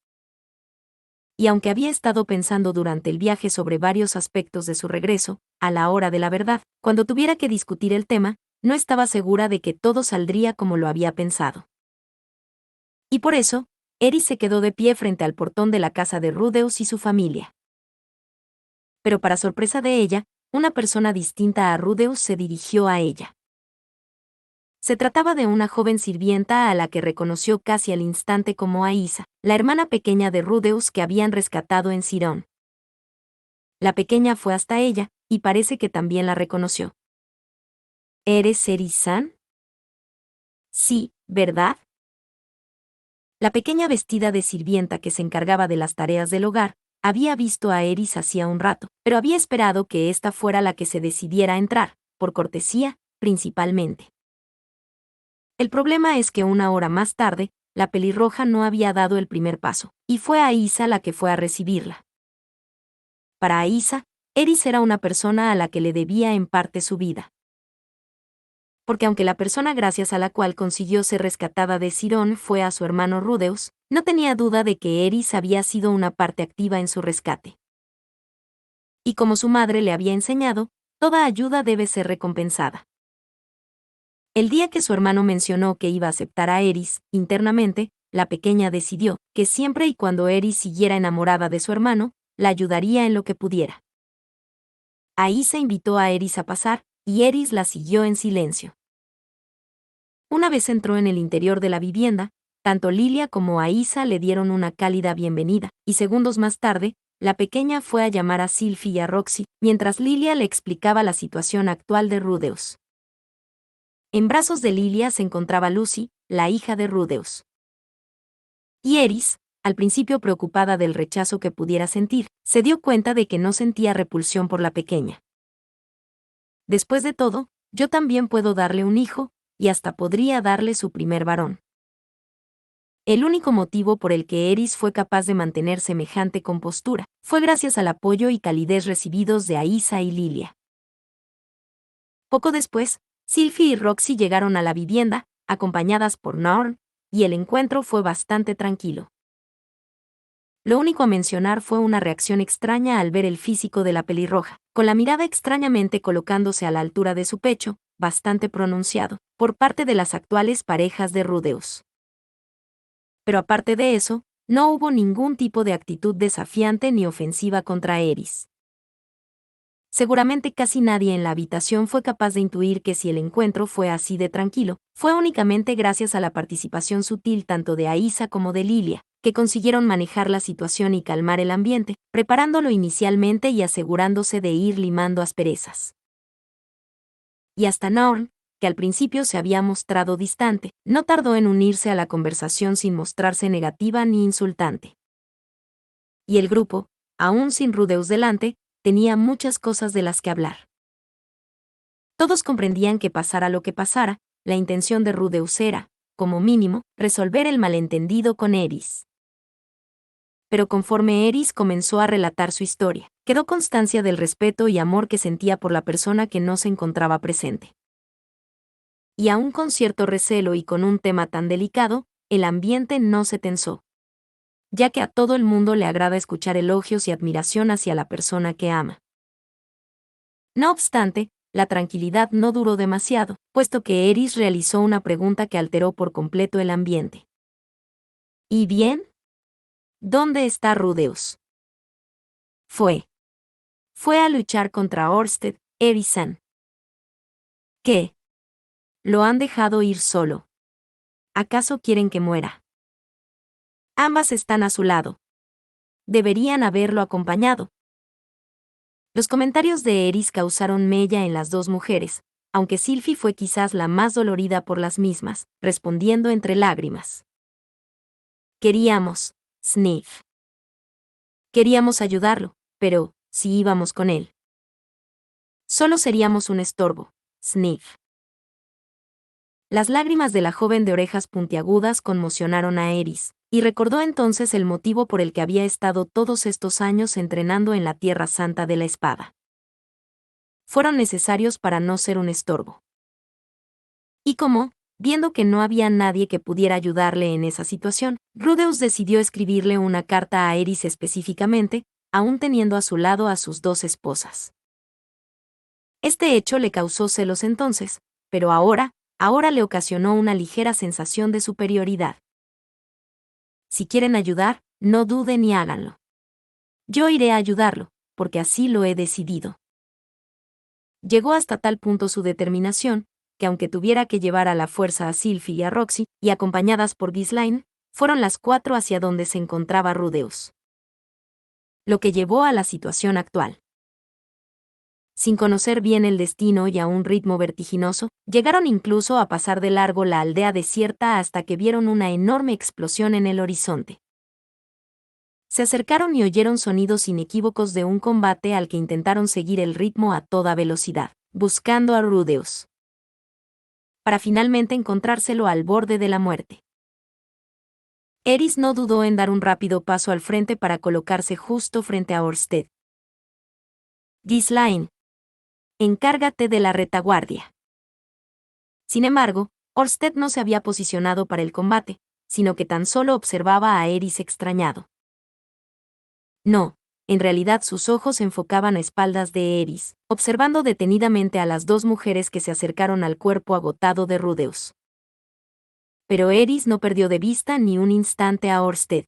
Speaker 1: Y aunque había estado pensando durante el viaje sobre varios aspectos de su regreso, a la hora de la verdad, cuando tuviera que discutir el tema, no estaba segura de que todo saldría como lo había pensado. Y por eso, Eris se quedó de pie frente al portón de la casa de Rudeus y su familia. Pero para sorpresa de ella, una persona distinta a Rudeus se dirigió a ella. Se trataba de una joven sirvienta a la que reconoció casi al instante como Aisa, la hermana pequeña de Rudeus que habían rescatado en Sirón. La pequeña fue hasta ella, y parece que también la reconoció. ¿Eres Eris-san? Sí, ¿verdad? La pequeña vestida de sirvienta que se encargaba de las tareas del hogar, había visto a Eris hacía un rato, pero había esperado que ésta fuera la que se decidiera a entrar, por cortesía, principalmente. El problema es que una hora más tarde, la pelirroja no había dado el primer paso, y fue Aisa la que fue a recibirla. Para Aisa, Eris era una persona a la que le debía en parte su vida. Porque aunque la persona gracias a la cual consiguió ser rescatada de Sirón fue a su hermano Rudeus, no tenía duda de que Eris había sido una parte activa en su rescate. Y como su madre le había enseñado, toda ayuda debe ser recompensada. El día que su hermano mencionó que iba a aceptar a Eris, internamente, la pequeña decidió que siempre y cuando Eris siguiera enamorada de su hermano, la ayudaría en lo que pudiera. Aisa invitó a Eris a pasar, y Eris la siguió en silencio. Una vez entró en el interior de la vivienda, tanto Lilia como Aisa le dieron una cálida bienvenida, y segundos más tarde, la pequeña fue a llamar a Sylphie y a Roxy, mientras Lilia le explicaba la situación actual de Rudeus. En brazos de Lilia se encontraba Lucy, la hija de Rudeus. Y Eris, al principio preocupada del rechazo que pudiera sentir, se dio cuenta de que no sentía repulsión por la pequeña. Después de todo, yo también puedo darle un hijo, y hasta podría darle su primer varón. El único motivo por el que Eris fue capaz de mantener semejante compostura fue gracias al apoyo y calidez recibidos de Aisa y Lilia. Poco después, Sylphie y Roxy llegaron a la vivienda, acompañadas por Norn, y el encuentro fue bastante tranquilo. Lo único a mencionar fue una reacción extraña al ver el físico de la pelirroja, con la mirada extrañamente colocándose a la altura de su pecho, bastante pronunciado, por parte de las actuales parejas de Rudeus. Pero aparte de eso, no hubo ningún tipo de actitud desafiante ni ofensiva contra Eris. Seguramente casi nadie en la habitación fue capaz de intuir que si el encuentro fue así de tranquilo, fue únicamente gracias a la participación sutil tanto de Aisa como de Lilia, que consiguieron manejar la situación y calmar el ambiente, preparándolo inicialmente y asegurándose de ir limando asperezas. Y hasta Norn, que al principio se había mostrado distante, no tardó en unirse a la conversación sin mostrarse negativa ni insultante. Y el grupo, aún sin Rudeus delante, tenía muchas cosas de las que hablar. Todos comprendían que pasara lo que pasara, la intención de Rudeus era, como mínimo, resolver el malentendido con Eris. Pero conforme Eris comenzó a relatar su historia, quedó constancia del respeto y amor que sentía por la persona que no se encontraba presente. Y aún con cierto recelo y con un tema tan delicado, el ambiente no se tensó. Ya que a todo el mundo le agrada escuchar elogios y admiración hacia la persona que ama. No obstante, la tranquilidad no duró demasiado, puesto que Eris realizó una pregunta que alteró por completo el ambiente. ¿Y bien? ¿Dónde está Rudeus? Fue a luchar contra Orsted, Eris-san. ¿Qué? Lo han dejado ir solo. ¿Acaso quieren que muera? Ambas están a su lado. Deberían haberlo acompañado. Los comentarios de Eris causaron mella en las dos mujeres, aunque Sylphie fue quizás la más dolorida por las mismas, respondiendo entre lágrimas. Queríamos, Sniff. Queríamos ayudarlo, pero, si íbamos con él, solo seríamos un estorbo, Sniff. Las lágrimas de la joven de orejas puntiagudas conmocionaron a Eris, y recordó entonces el motivo por el que había estado todos estos años entrenando en la Tierra Santa de la Espada. Fueron necesarios para no ser un estorbo. Y como, viendo que no había nadie que pudiera ayudarle en esa situación, Rudeus decidió escribirle una carta a Eris específicamente, aún teniendo a su lado a sus dos esposas. Este hecho le causó celos entonces, pero ahora le ocasionó una ligera sensación de superioridad. Si quieren ayudar, no duden y háganlo. Yo iré a ayudarlo, porque así lo he decidido. Llegó hasta tal punto su determinación, que aunque tuviera que llevar a la fuerza a Sylphie y a Roxy, y acompañadas por Ghislaine, fueron las 4 hacia donde se encontraba Rudeus. Lo que llevó a la situación actual. Sin conocer bien el destino y a un ritmo vertiginoso, llegaron incluso a pasar de largo la aldea desierta hasta que vieron una enorme explosión en el horizonte. Se acercaron y oyeron sonidos inequívocos de un combate al que intentaron seguir el ritmo a toda velocidad, buscando a Rudeus, para finalmente encontrárselo al borde de la muerte. Eris no dudó en dar un rápido paso al frente para colocarse justo frente a Orsted. Ghislaine, encárgate de la retaguardia. Sin embargo, Orsted no se había posicionado para el combate, sino que tan solo observaba a Eris extrañado. No, en realidad sus ojos se enfocaban a espaldas de Eris, observando detenidamente a las dos mujeres que se acercaron al cuerpo agotado de Rudeus. Pero Eris no perdió de vista ni un instante a Orsted.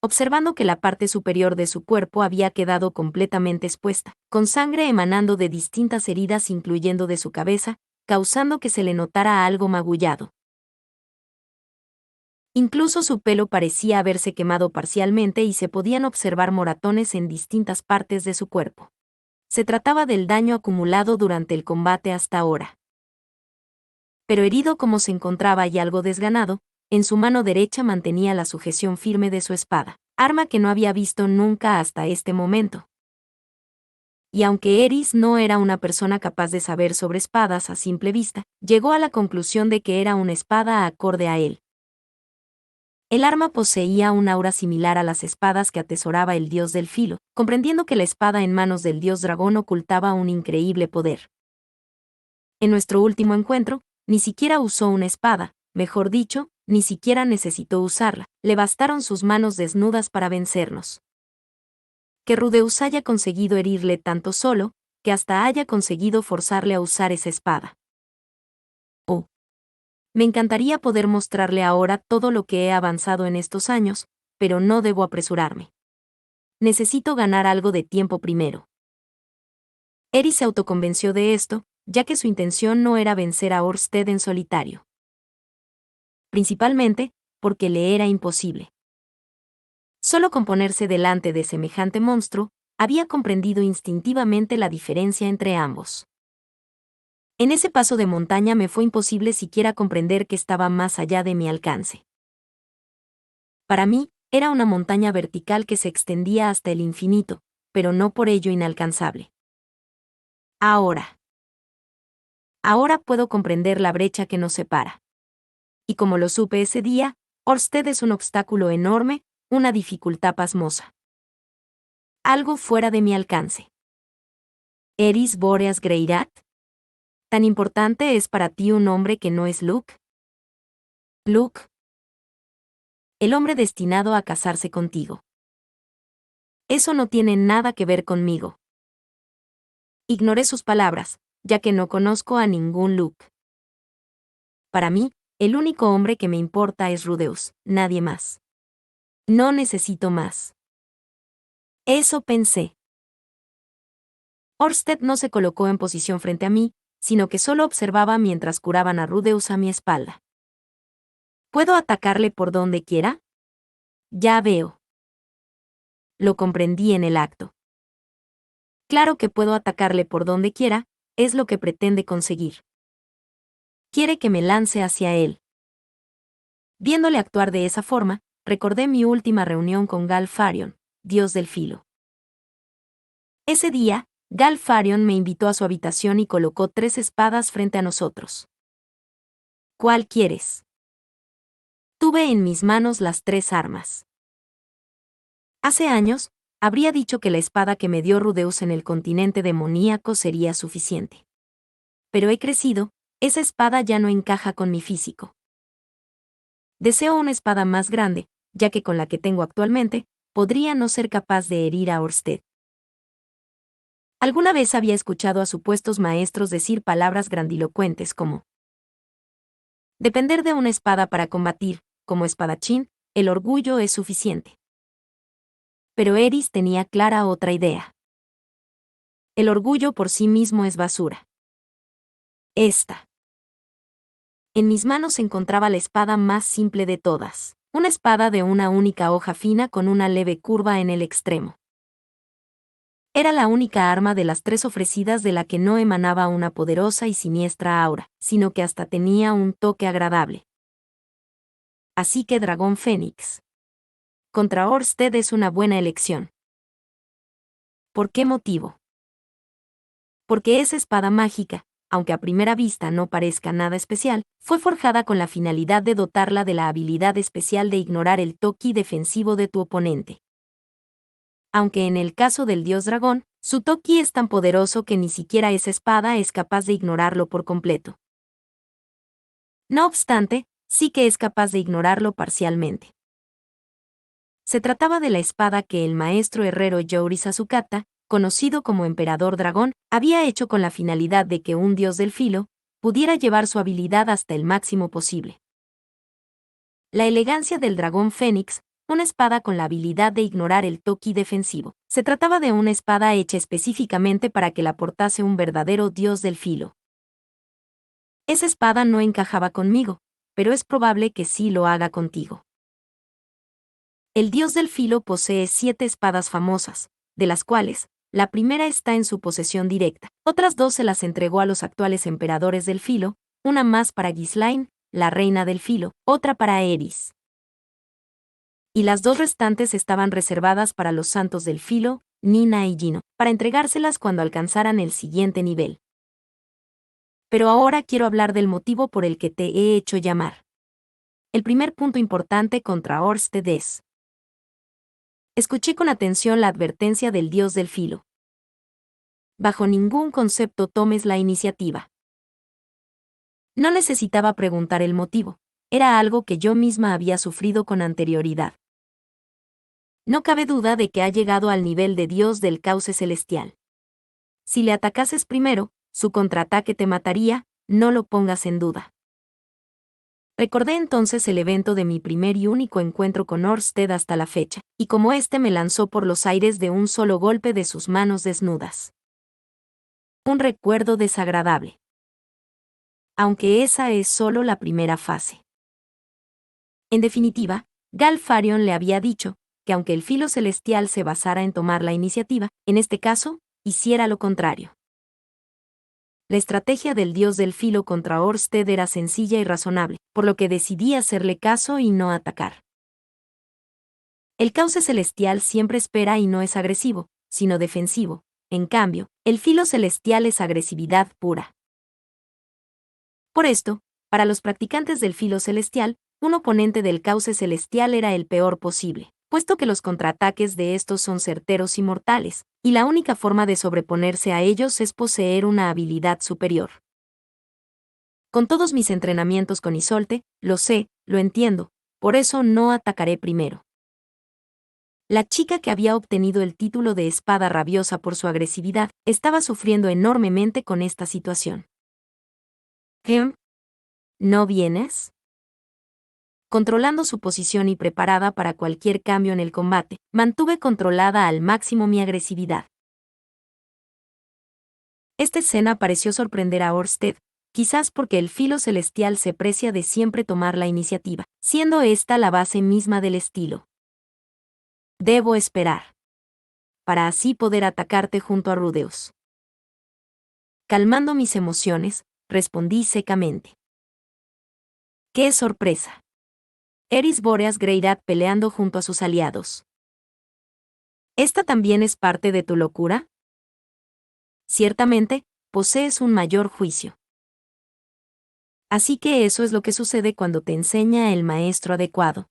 Speaker 1: Observando que la parte superior de su cuerpo había quedado completamente expuesta, con sangre emanando de distintas heridas incluyendo de su cabeza, causando que se le notara algo magullado. Incluso su pelo parecía haberse quemado parcialmente y se podían observar moratones en distintas partes de su cuerpo. Se trataba del daño acumulado durante el combate hasta ahora. Pero herido como se encontraba y algo desganado, en su mano derecha mantenía la sujeción firme de su espada, arma que no había visto nunca hasta este momento. Y aunque Eris no era una persona capaz de saber sobre espadas a simple vista, llegó a la conclusión de que era una espada acorde a él. El arma poseía un aura similar a las espadas que atesoraba el dios del filo, comprendiendo que la espada en manos del dios dragón ocultaba un increíble poder. En nuestro último encuentro, ni siquiera usó una espada, mejor dicho, ni siquiera necesitó usarla, le bastaron sus manos desnudas para vencernos. Que Rudeus haya conseguido herirle tanto solo, que hasta haya conseguido forzarle a usar esa espada. Oh. Me encantaría poder mostrarle ahora todo lo que he avanzado en estos años, pero no debo apresurarme. Necesito ganar algo de tiempo primero. Eris se autoconvenció de esto, ya que su intención no era vencer a Orsted en solitario. Principalmente, porque le era imposible. Solo con ponerse delante de semejante monstruo, había comprendido instintivamente la diferencia entre ambos. En ese paso de montaña me fue imposible siquiera comprender que estaba más allá de mi alcance. Para mí, era una montaña vertical que se extendía hasta el infinito, pero no por ello inalcanzable. Ahora puedo comprender la brecha que nos separa. Y como lo supe ese día, Orsted es un obstáculo enorme, una dificultad pasmosa. Algo fuera de mi alcance. ¿Eris Boreas Greirat? ¿Tan importante es para ti un hombre que no es Luke? Luke. El hombre destinado a casarse contigo. Eso no tiene nada que ver conmigo. Ignoré sus palabras, ya que no conozco a ningún Luke. Para mí, el único hombre que me importa es Rudeus, nadie más. No necesito más. Eso pensé. Orsted no se colocó en posición frente a mí, sino que solo observaba mientras curaban a Rudeus a mi espalda. ¿Puedo atacarle por donde quiera? Ya veo. Lo comprendí en el acto. Claro que puedo atacarle por donde quiera, es lo que pretende conseguir. Quiere que me lance hacia él. Viéndole actuar de esa forma, recordé mi última reunión con Galfarion, dios del filo. Ese día, Galfarion me invitó a su habitación y colocó 3 espadas frente a nosotros. ¿Cuál quieres? Tuve en mis manos las 3 armas. Hace años, habría dicho que la espada que me dio Rudeus en el continente demoníaco sería suficiente. Pero he crecido, esa espada ya no encaja con mi físico. Deseo una espada más grande, ya que con la que tengo actualmente, podría no ser capaz de herir a Orsted. Alguna vez había escuchado a supuestos maestros decir palabras grandilocuentes como: depender de una espada para combatir, como espadachín, el orgullo es suficiente. Pero Eris tenía clara otra idea. El orgullo por sí mismo es basura. Esta. En mis manos se encontraba la espada más simple de todas, una espada de una única hoja fina con una leve curva en el extremo. Era la única arma de las 3 ofrecidas de la que no emanaba una poderosa y siniestra aura, sino que hasta tenía un toque agradable. Así que Dragón Fénix. Contra Orsted es una buena elección. ¿Por qué motivo? Porque esa espada mágica, aunque a primera vista no parezca nada especial, fue forjada con la finalidad de dotarla de la habilidad especial de ignorar el toki defensivo de tu oponente. Aunque en el caso del dios dragón, su toki es tan poderoso que ni siquiera esa espada es capaz de ignorarlo por completo. No obstante, sí que es capaz de ignorarlo parcialmente. Se trataba de la espada que el maestro herrero Yori Sasukata, conocido como Emperador Dragón, había hecho con la finalidad de que un dios del filo pudiera llevar su habilidad hasta el máximo posible. La elegancia del dragón Fénix, una espada con la habilidad de ignorar el toki defensivo. Se trataba de una espada hecha específicamente para que la portase un verdadero dios del filo. Esa espada no encajaba conmigo, pero es probable que sí lo haga contigo. El dios del filo posee 7 espadas famosas, de las cuales, la primera está en su posesión directa. Otras 2 se las entregó a los actuales emperadores del filo, una más para Ghislain, la reina del filo, otra para Eris. Y las 2 restantes estaban reservadas para los santos del filo, Nina y Gino, para entregárselas cuando alcanzaran el siguiente nivel. Pero ahora quiero hablar del motivo por el que te he hecho llamar. El primer punto importante contra Orsted es: escuché con atención la advertencia del dios del filo. Bajo ningún concepto tomes la iniciativa. No necesitaba preguntar el motivo, era algo que yo misma había sufrido con anterioridad. No cabe duda de que ha llegado al nivel de dios del cauce celestial. Si le atacases primero, su contraataque te mataría, no lo pongas en duda. Recordé entonces el evento de mi primer y único encuentro con Orsted hasta la fecha, y cómo éste me lanzó por los aires de un solo golpe de sus manos desnudas. Un recuerdo desagradable. Aunque esa es solo la primera fase. En definitiva, Galfarion le había dicho que aunque el filo celestial se basara en tomar la iniciativa, en este caso, hiciera lo contrario. La estrategia del dios del filo contra Orsted era sencilla y razonable, por lo que decidí hacerle caso y no atacar. El cauce celestial siempre espera y no es agresivo, sino defensivo. En cambio, el filo celestial es agresividad pura. Por esto, para los practicantes del filo celestial, un oponente del cauce celestial era el peor posible, puesto que los contraataques de estos son certeros y mortales, y la única forma de sobreponerse a ellos es poseer una habilidad superior. Con todos mis entrenamientos con Isolde, lo sé, lo entiendo, por eso no atacaré primero. La chica que había obtenido el título de espada rabiosa por su agresividad, estaba sufriendo enormemente con esta situación. ¿No vienes? Controlando su posición y preparada para cualquier cambio en el combate, mantuve controlada al máximo mi agresividad. Esta escena pareció sorprender a Orsted, quizás porque el filo celestial se precia de siempre tomar la iniciativa, siendo esta la base misma del estilo. Debo esperar. Para así poder atacarte junto a Rudeus. Calmando mis emociones, respondí secamente. ¡Qué sorpresa! Eris Boreas Greyrat peleando junto a sus aliados. ¿Esta también es parte de tu locura? Ciertamente, posees un mayor juicio. Así que eso es lo que sucede cuando te enseña el maestro adecuado.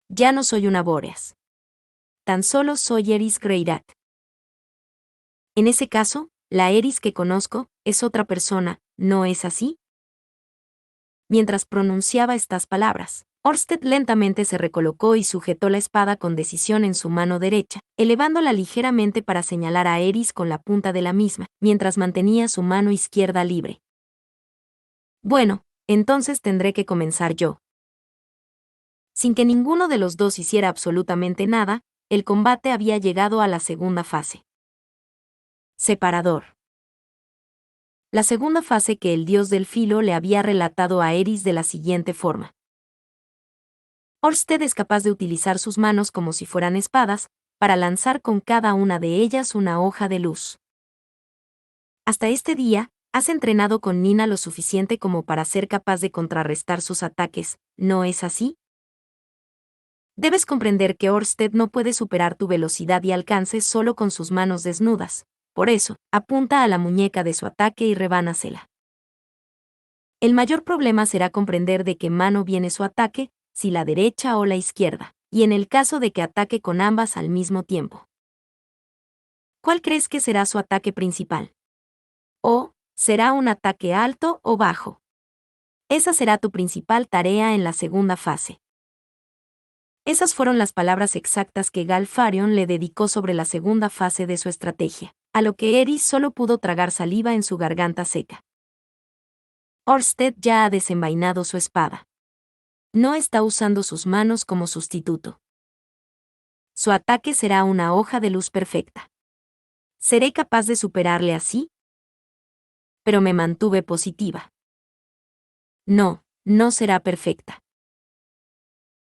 Speaker 1: Ya no soy una Boreas. Tan solo soy Eris Greyrat. En ese caso, la Eris que conozco, es otra persona, ¿no es así? Mientras pronunciaba estas palabras, Orsted lentamente se recolocó y sujetó la espada con decisión en su mano derecha, elevándola ligeramente para señalar a Eris con la punta de la misma, mientras mantenía su mano izquierda libre. Bueno, entonces tendré que comenzar yo. Sin que ninguno de los dos hiciera absolutamente nada, el combate había llegado a la segunda fase. Separador. La segunda fase que el dios del filo le había relatado a Eris de la siguiente forma. Orsted es capaz de utilizar sus manos como si fueran espadas, para lanzar con cada una de ellas una hoja de luz. Hasta este día, has entrenado con Nina lo suficiente como para ser capaz de contrarrestar sus ataques, ¿no es así? Debes comprender que Orsted no puede superar tu velocidad y alcance solo con sus manos desnudas, por eso, apunta a la muñeca de su ataque y rebánasela. El mayor problema será comprender de qué mano viene su ataque, si la derecha o la izquierda, y en el caso de que ataque con ambas al mismo tiempo. ¿Cuál crees que será su ataque principal? ¿O será un ataque alto o bajo? Esa será tu principal tarea en la segunda fase. Esas fueron las palabras exactas que Galfarion le dedicó sobre la segunda fase de su estrategia, a lo que Eris solo pudo tragar saliva en su garganta seca. Orsted ya ha desenvainado su espada. No está usando sus manos como sustituto. Su ataque será una hoja de luz perfecta. ¿Seré capaz de superarle así? Pero me mantuve positiva. No, no será perfecta.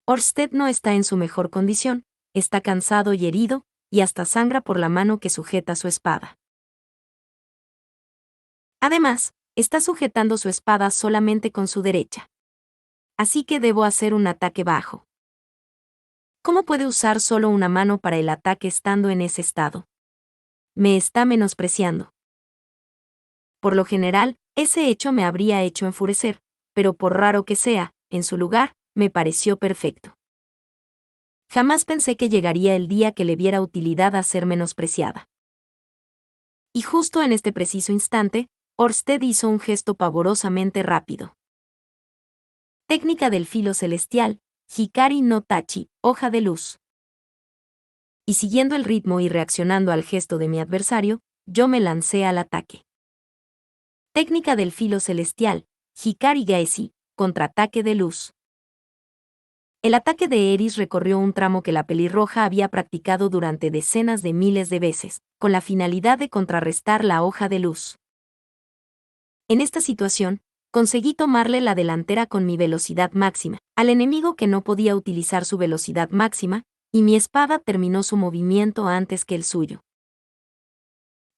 Speaker 1: Orsted no está en su mejor condición, está cansado y herido, y hasta sangra por la mano que sujeta su espada. Además, está sujetando su espada solamente con su derecha. Así que debo hacer un ataque bajo. ¿Cómo puede usar solo una mano para el ataque estando en ese estado? Me está menospreciando. Por lo general, ese hecho me habría hecho enfurecer, pero por raro que sea, en su lugar, me pareció perfecto. Jamás pensé que llegaría el día que le viera utilidad a ser menospreciada. Y justo en este preciso instante, Orsted hizo un gesto pavorosamente rápido. Técnica del filo celestial, Hikari no Tachi, hoja de luz. Y siguiendo el ritmo y reaccionando al gesto de mi adversario, yo me lancé al ataque. Técnica del filo celestial, Hikari Gaesi, contraataque de luz. El ataque de Eris recorrió un tramo que la pelirroja había practicado durante decenas de miles de veces, con la finalidad de contrarrestar la hoja de luz. En esta situación, conseguí tomarle la delantera con mi velocidad máxima, al enemigo que no podía utilizar su velocidad máxima, y mi espada terminó su movimiento antes que el suyo.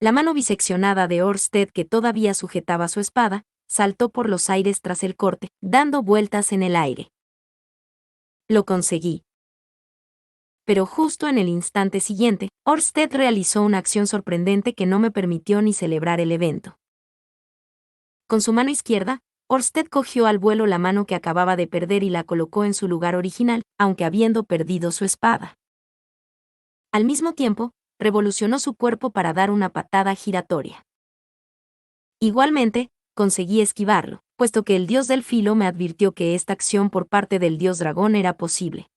Speaker 1: La mano biseccionada de Orsted que todavía sujetaba su espada, saltó por los aires tras el corte, dando vueltas en el aire. Lo conseguí. Pero justo en el instante siguiente, Orsted realizó una acción sorprendente que no me permitió ni celebrar el evento. Con su mano izquierda, Orsted cogió al vuelo la mano que acababa de perder y la colocó en su lugar original, aunque habiendo perdido su espada. Al mismo tiempo, revolucionó su cuerpo para dar una patada giratoria. Igualmente, conseguí esquivarlo, puesto que el dios del filo me advirtió que esta acción por parte del dios dragón era posible.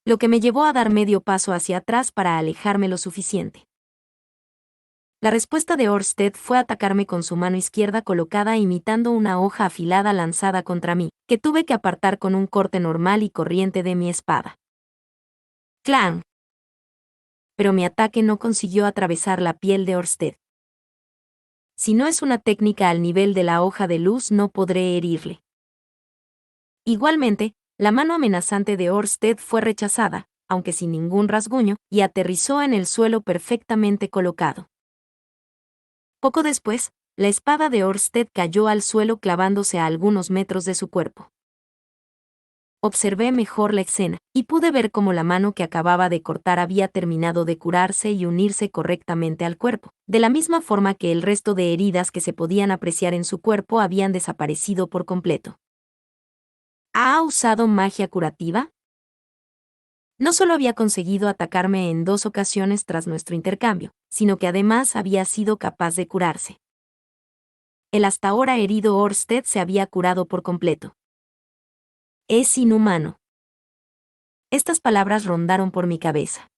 Speaker 1: Lo que me llevó a dar medio paso hacia atrás para alejarme lo suficiente. La respuesta de Orsted fue atacarme con su mano izquierda colocada imitando una hoja afilada lanzada contra mí, que tuve que apartar con un corte normal y corriente de mi espada. ¡Clang! Pero mi ataque no consiguió atravesar la piel de Orsted. Si no es una técnica al nivel de la hoja de luz, no podré herirle. Igualmente, la mano amenazante de Orsted fue rechazada, aunque sin ningún rasguño, y aterrizó en el suelo perfectamente colocado. Poco después, la espada de Orsted cayó al suelo clavándose a algunos metros de su cuerpo. Observé mejor la escena, y pude ver cómo la mano que acababa de cortar había terminado de curarse y unirse correctamente al cuerpo, de la misma forma que el resto de heridas que se podían apreciar en su cuerpo habían desaparecido por completo. ¿Ha usado magia curativa? No solo había conseguido atacarme en 2 ocasiones tras nuestro intercambio, sino que además había sido capaz de curarse. El hasta ahora herido Orsted se había curado por completo. Es inhumano. Estas palabras rondaron por mi cabeza.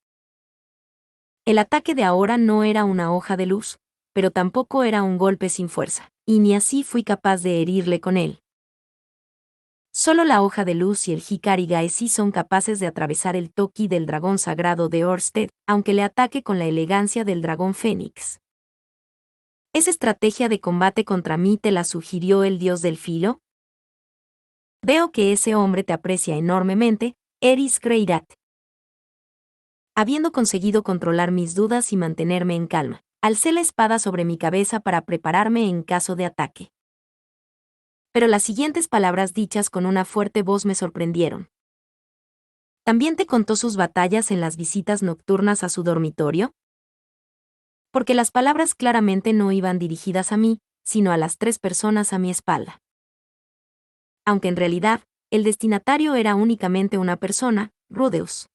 Speaker 1: El ataque de ahora no era una hoja de luz, pero tampoco era un golpe sin fuerza, y ni así fui capaz de herirle con él. Solo la hoja de luz y el Hikari Gaeshi son capaces de atravesar el Toki del dragón sagrado de Orsted, aunque le ataque con la elegancia del dragón Fénix. ¿Esa estrategia de combate contra mí te la sugirió el dios del filo? Veo que ese hombre te aprecia enormemente, Eris Greirat. Habiendo conseguido controlar mis dudas y mantenerme en calma, alcé la espada sobre mi cabeza para prepararme en caso de ataque. Pero las siguientes palabras dichas con una fuerte voz me sorprendieron. ¿También te contó sus batallas en las visitas nocturnas a su dormitorio? Porque las palabras claramente no iban dirigidas a mí, sino a las 3 personas a mi espalda. Aunque en realidad, el destinatario era únicamente una persona, Rudeus.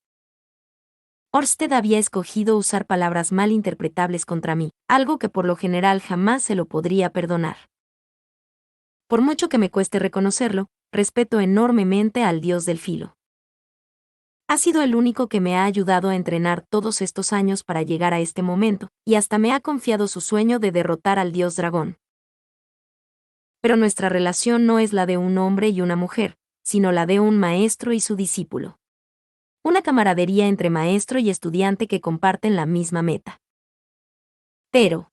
Speaker 1: Orsted había escogido usar palabras mal interpretables contra mí, algo que por lo general jamás se lo podría perdonar. Por mucho que me cueste reconocerlo, respeto enormemente al dios del filo. Ha sido el único que me ha ayudado a entrenar todos estos años para llegar a este momento, y hasta me ha confiado su sueño de derrotar al dios dragón. Pero nuestra relación no es la de un hombre y una mujer, sino la de un maestro y su discípulo. Una camaradería entre maestro y estudiante que comparten la misma meta. Pero,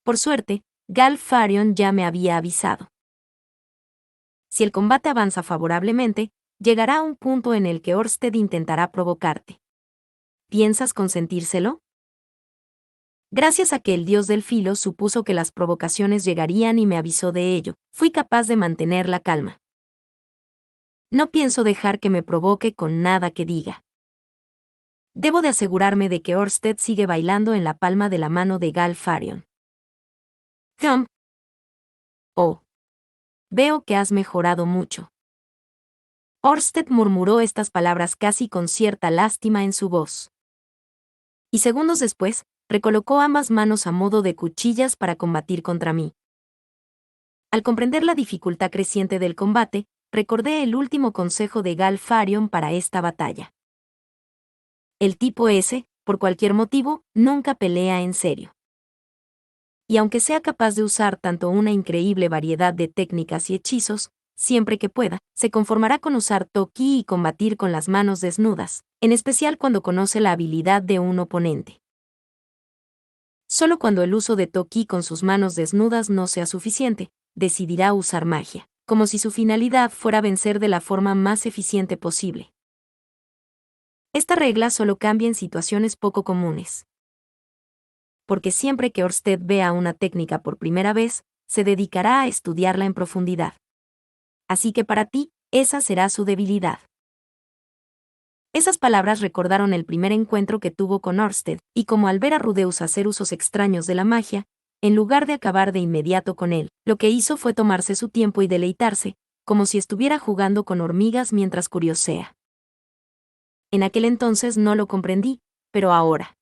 Speaker 1: por suerte, Galfarion ya me había avisado. Si el combate avanza favorablemente, llegará a un punto en el que Orsted intentará provocarte. ¿Piensas consentírselo? Gracias a que el dios del filo supuso que las provocaciones llegarían y me avisó de ello, fui capaz de mantener la calma. No pienso dejar que me provoque con nada que diga. Debo de asegurarme de que Orsted sigue bailando en la palma de la mano de Galfarion. Oh. Veo que has mejorado mucho. Orsted murmuró estas palabras casi con cierta lástima en su voz. Y segundos después, recolocó ambas manos a modo de cuchillas para combatir contra mí. Al comprender la dificultad creciente del combate, recordé el último consejo de Galfarion para esta batalla. El tipo ese, por cualquier motivo, nunca pelea en serio. Y aunque sea capaz de usar tanto una increíble variedad de técnicas y hechizos, siempre que pueda, se conformará con usar Toki y combatir con las manos desnudas, en especial cuando conoce la habilidad de un oponente. Solo cuando el uso de Toki con sus manos desnudas no sea suficiente, decidirá usar magia, como si su finalidad fuera vencer de la forma más eficiente posible. Esta regla solo cambia en situaciones poco comunes. Porque siempre que Orsted vea una técnica por primera vez, se dedicará a estudiarla en profundidad. Así que para ti, esa será su debilidad. Esas palabras recordaron el primer encuentro que tuvo con Orsted, y como al ver a Rudeus hacer usos extraños de la magia, en lugar de acabar de inmediato con él, lo que hizo fue tomarse su tiempo y deleitarse, como si estuviera jugando con hormigas mientras curiosea. En aquel entonces no lo comprendí, pero ahora.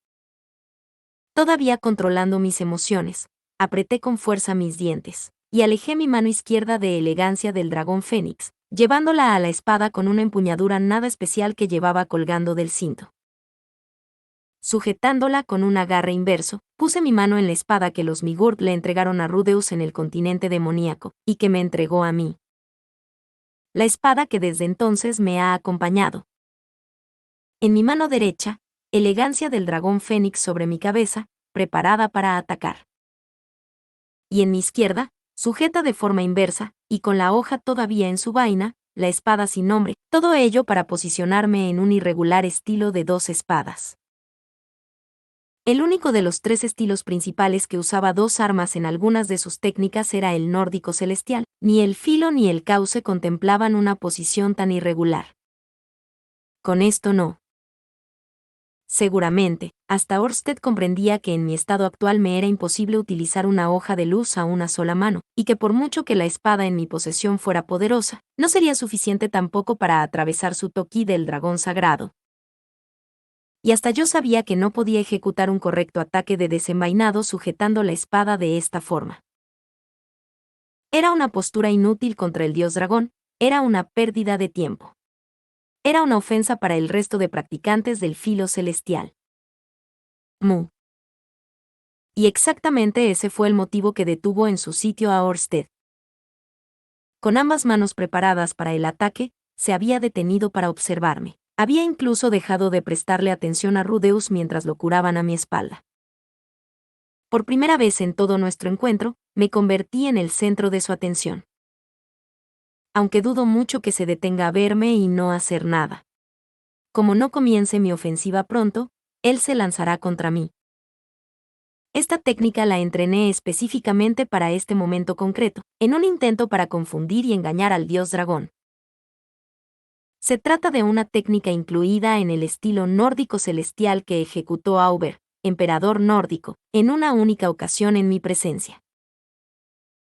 Speaker 1: Todavía controlando mis emociones, apreté con fuerza mis dientes, y alejé mi mano izquierda de elegancia del dragón Fénix, llevándola a la espada con una empuñadura nada especial que llevaba colgando del cinto. Sujetándola con un agarre inverso, puse mi mano en la espada que los Migurd le entregaron a Rudeus en el continente demoníaco, y que me entregó a mí. La espada que desde entonces me ha acompañado. En mi mano derecha, elegancia del dragón Fénix sobre mi cabeza, preparada para atacar. Y en mi izquierda, sujeta de forma inversa, y con la hoja todavía en su vaina, la espada sin nombre, todo ello para posicionarme en un irregular estilo de 2 espadas. El único de los 3 estilos principales que usaba 2 armas en algunas de sus técnicas era el nórdico celestial, ni el filo ni el cauce contemplaban una posición tan irregular. Con esto no. Seguramente, hasta Ørsted comprendía que en mi estado actual me era imposible utilizar una hoja de luz a una sola mano, y que por mucho que la espada en mi posesión fuera poderosa, no sería suficiente tampoco para atravesar su toki del dragón sagrado. Y hasta yo sabía que no podía ejecutar un correcto ataque de desenvainado sujetando la espada de esta forma. Era una postura inútil contra el dios dragón, era una pérdida de tiempo. Era una ofensa para el resto de practicantes del filo celestial. Mu. Y exactamente ese fue el motivo que detuvo en su sitio a Ørsted. Con ambas manos preparadas para el ataque, se había detenido para observarme. Había incluso dejado de prestarle atención a Rudeus mientras lo curaban a mi espalda. Por primera vez en todo nuestro encuentro, me convertí en el centro de su atención. Aunque dudo mucho que se detenga a verme y no hacer nada. Como no comience mi ofensiva pronto, él se lanzará contra mí. Esta técnica la entrené específicamente para este momento concreto, en un intento para confundir y engañar al dios dragón. Se trata de una técnica incluida en el estilo nórdico celestial que ejecutó Auber, emperador nórdico, en una única ocasión en mi presencia.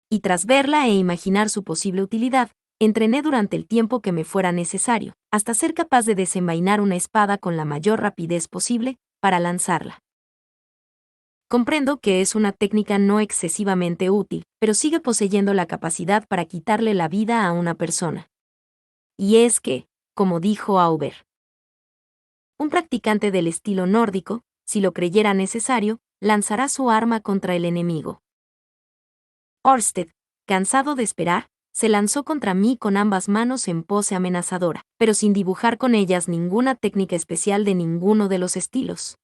Speaker 1: Y tras verla e imaginar su posible utilidad, entrené durante el tiempo que me fuera necesario, hasta ser capaz de desenvainar una espada con la mayor rapidez posible, para lanzarla. Comprendo que es una técnica no excesivamente útil, pero sigue poseyendo la capacidad para quitarle la vida a una persona. Y es que, como dijo Auber, un practicante del estilo nórdico, si lo creyera necesario, lanzará su arma contra el enemigo. Ørsted, cansado de esperar, se lanzó contra mí con ambas manos en pose amenazadora, pero sin dibujar con ellas ninguna técnica especial de ninguno de los estilos.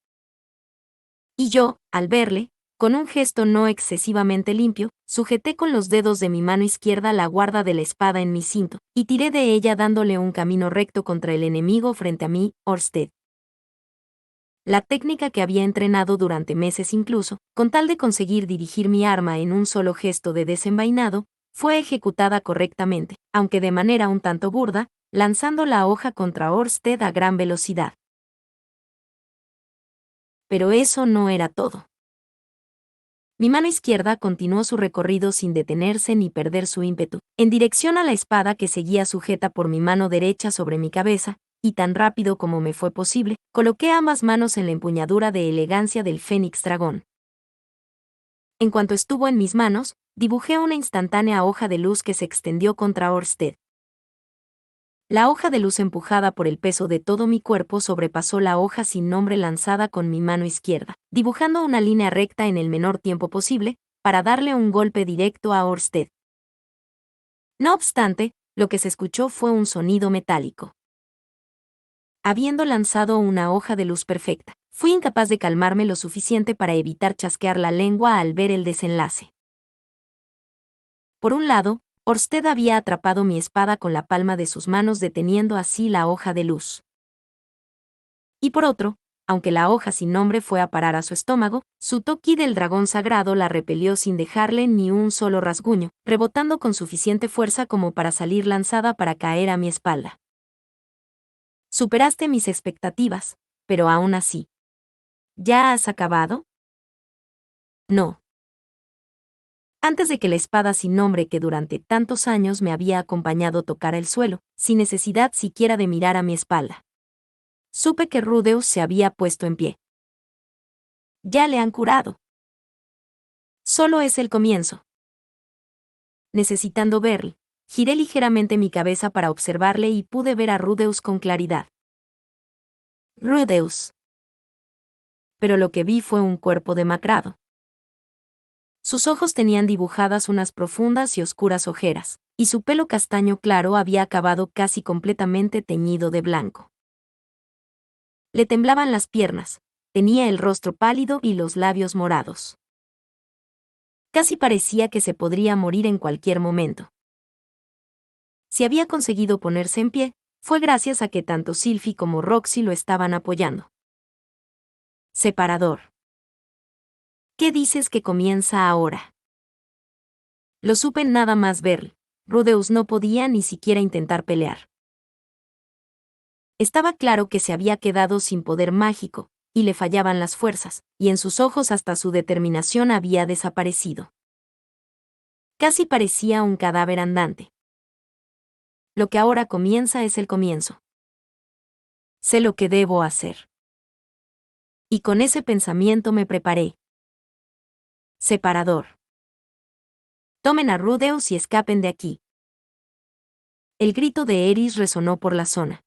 Speaker 1: Y yo, al verle, con un gesto no excesivamente limpio, sujeté con los dedos de mi mano izquierda la guarda de la espada en mi cinto, y tiré de ella dándole un camino recto contra el enemigo frente a mí, Ørsted. La técnica que había entrenado durante meses incluso, con tal de conseguir dirigir mi arma en un solo gesto de desenvainado, fue ejecutada correctamente, aunque de manera un tanto burda, lanzando la hoja contra Ørsted a gran velocidad. Pero eso no era todo. Mi mano izquierda continuó su recorrido sin detenerse ni perder su ímpetu, en dirección a la espada que seguía sujeta por mi mano derecha sobre mi cabeza, y tan rápido como me fue posible, coloqué ambas manos en la empuñadura de elegancia del Fénix Dragón. En cuanto estuvo en mis manos, dibujé una instantánea hoja de luz que se extendió contra Ørsted. La hoja de luz empujada por el peso de todo mi cuerpo sobrepasó la hoja sin nombre lanzada con mi mano izquierda, dibujando una línea recta en el menor tiempo posible, para darle un golpe directo a Ørsted. No obstante, lo que se escuchó fue un sonido metálico. Habiendo lanzado una hoja de luz perfecta, fui incapaz de calmarme lo suficiente para evitar chasquear la lengua al ver el desenlace. Por un lado, Ørsted había atrapado mi espada con la palma de sus manos deteniendo así la hoja de luz. Y por otro, aunque la hoja sin nombre fue a parar a su estómago, su toki del dragón sagrado la repelió sin dejarle ni un solo rasguño, rebotando con suficiente fuerza como para salir lanzada para caer a mi espalda. Superaste mis expectativas, pero aún así. ¿Ya has acabado? No. Antes de que la espada sin nombre que durante tantos años me había acompañado tocara el suelo, sin necesidad siquiera de mirar a mi espalda. Supe que Rudeus se había puesto en pie. Ya le han curado. Solo es el comienzo. Necesitando verle, giré ligeramente mi cabeza para observarle y pude ver a Rudeus con claridad. Rudeus. Pero lo que vi fue un cuerpo demacrado. Sus ojos tenían dibujadas unas profundas y oscuras ojeras, y su pelo castaño claro había acabado casi completamente teñido de blanco. Le temblaban las piernas, tenía el rostro pálido y los labios morados. Casi parecía que se podría morir en cualquier momento. Si había conseguido ponerse en pie, fue gracias a que tanto Sylphie como Roxy lo estaban apoyando. Separador. ¿Qué dices que comienza ahora? Lo supe nada más verle. Rudeus no podía ni siquiera intentar pelear. Estaba claro que se había quedado sin poder mágico, y le fallaban las fuerzas, y en sus ojos hasta su determinación había desaparecido. Casi parecía un cadáver andante. Lo que ahora comienza es el comienzo. Sé lo que debo hacer. Y con ese pensamiento me preparé. Separador. Tomen a Rudeus y escapen de aquí. El grito de Eris resonó por la zona.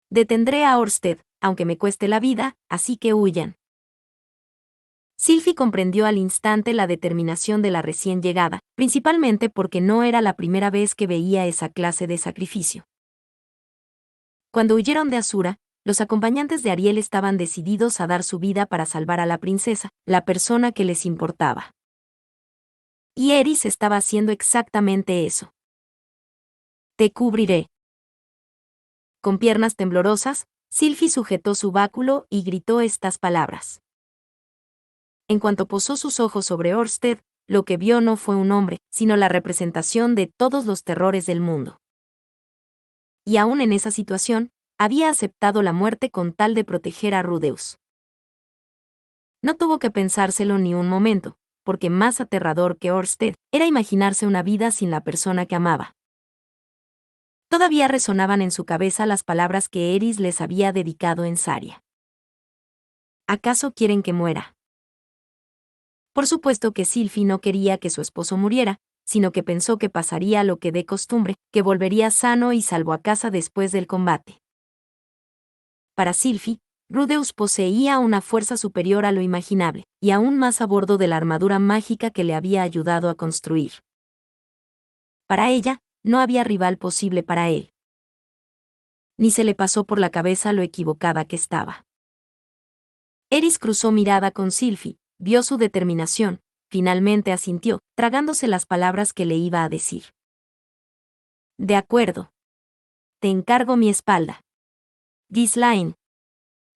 Speaker 1: Detendré a Orsted, aunque me cueste la vida, así que huyan. Sylvie comprendió al instante la determinación de la recién llegada, principalmente porque no era la primera vez que veía esa clase de sacrificio. Cuando huyeron de Asura, los acompañantes de Ariel estaban decididos a dar su vida para salvar a la princesa, la persona que les importaba. Y Eris estaba haciendo exactamente eso. Te cubriré. Con piernas temblorosas, Sylvie sujetó su báculo y gritó estas palabras. En cuanto posó sus ojos sobre Orsted, lo que vio no fue un hombre, sino la representación de todos los terrores del mundo. Y aún en esa situación, había aceptado la muerte con tal de proteger a Rudeus. No tuvo que pensárselo ni un momento, porque más aterrador que Orsted era imaginarse una vida sin la persona que amaba. Todavía resonaban en su cabeza las palabras que Eris les había dedicado en Saria. ¿Acaso quieren que muera? Por supuesto que Sylvie no quería que su esposo muriera, sino que pensó que pasaría lo que de costumbre, que volvería sano y salvo a casa después del combate. Para Sylvie, Rudeus poseía una fuerza superior a lo imaginable, y aún más a bordo de la armadura mágica que le había ayudado a construir. Para ella, no había rival posible para él. Ni se le pasó por la cabeza lo equivocada que estaba. Eris cruzó mirada con Sylvie, vio su determinación, finalmente asintió, tragándose las palabras que le iba a decir. De acuerdo. Te encargo mi espalda. Ghislaine.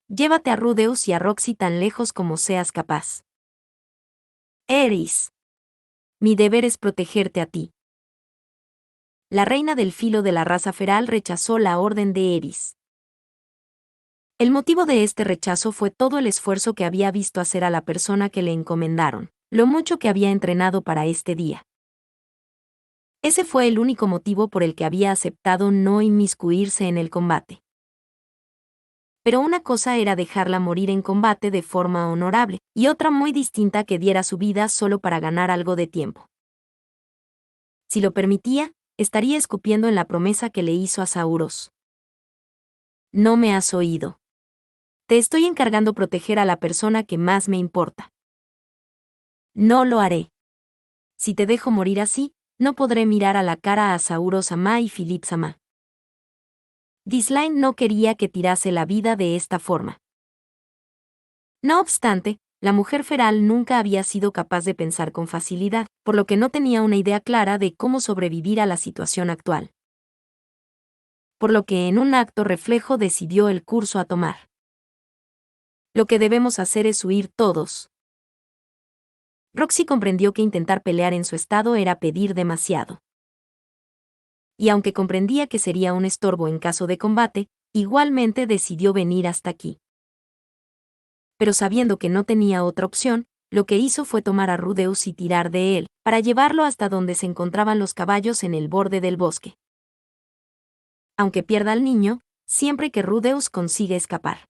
Speaker 1: Llévate a Rudeus y a Roxy tan lejos como seas capaz. Eris. Mi deber es protegerte a ti. La reina del filo de la raza feral rechazó la orden de Eris. El motivo de este rechazo fue todo el esfuerzo que había visto hacer a la persona que le encomendaron, lo mucho que había entrenado para este día. Ese fue el único motivo por el que había aceptado no inmiscuirse en el combate. Pero una cosa era dejarla morir en combate de forma honorable, y otra muy distinta que diera su vida solo para ganar algo de tiempo. Si lo permitía, estaría escupiendo en la promesa que le hizo a Sauros. No me has oído. Te estoy encargando proteger a la persona que más me importa. No lo haré. Si te dejo morir así, no podré mirar a la cara a Sauros Amá y Philip Samá. Ghislaine no quería que tirase la vida de esta forma. No obstante, la mujer feral nunca había sido capaz de pensar con facilidad, por lo que no tenía una idea clara de cómo sobrevivir a la situación actual. Por lo que en un acto reflejo decidió el curso a tomar. Lo que debemos hacer es huir todos. Roxy comprendió que intentar pelear en su estado era pedir demasiado. Y aunque comprendía que sería un estorbo en caso de combate, igualmente decidió venir hasta aquí. Pero sabiendo que no tenía otra opción, lo que hizo fue tomar a Rudeus y tirar de él, para llevarlo hasta donde se encontraban los caballos en el borde del bosque. Aunque pierda al niño, siempre que Rudeus consiga escapar.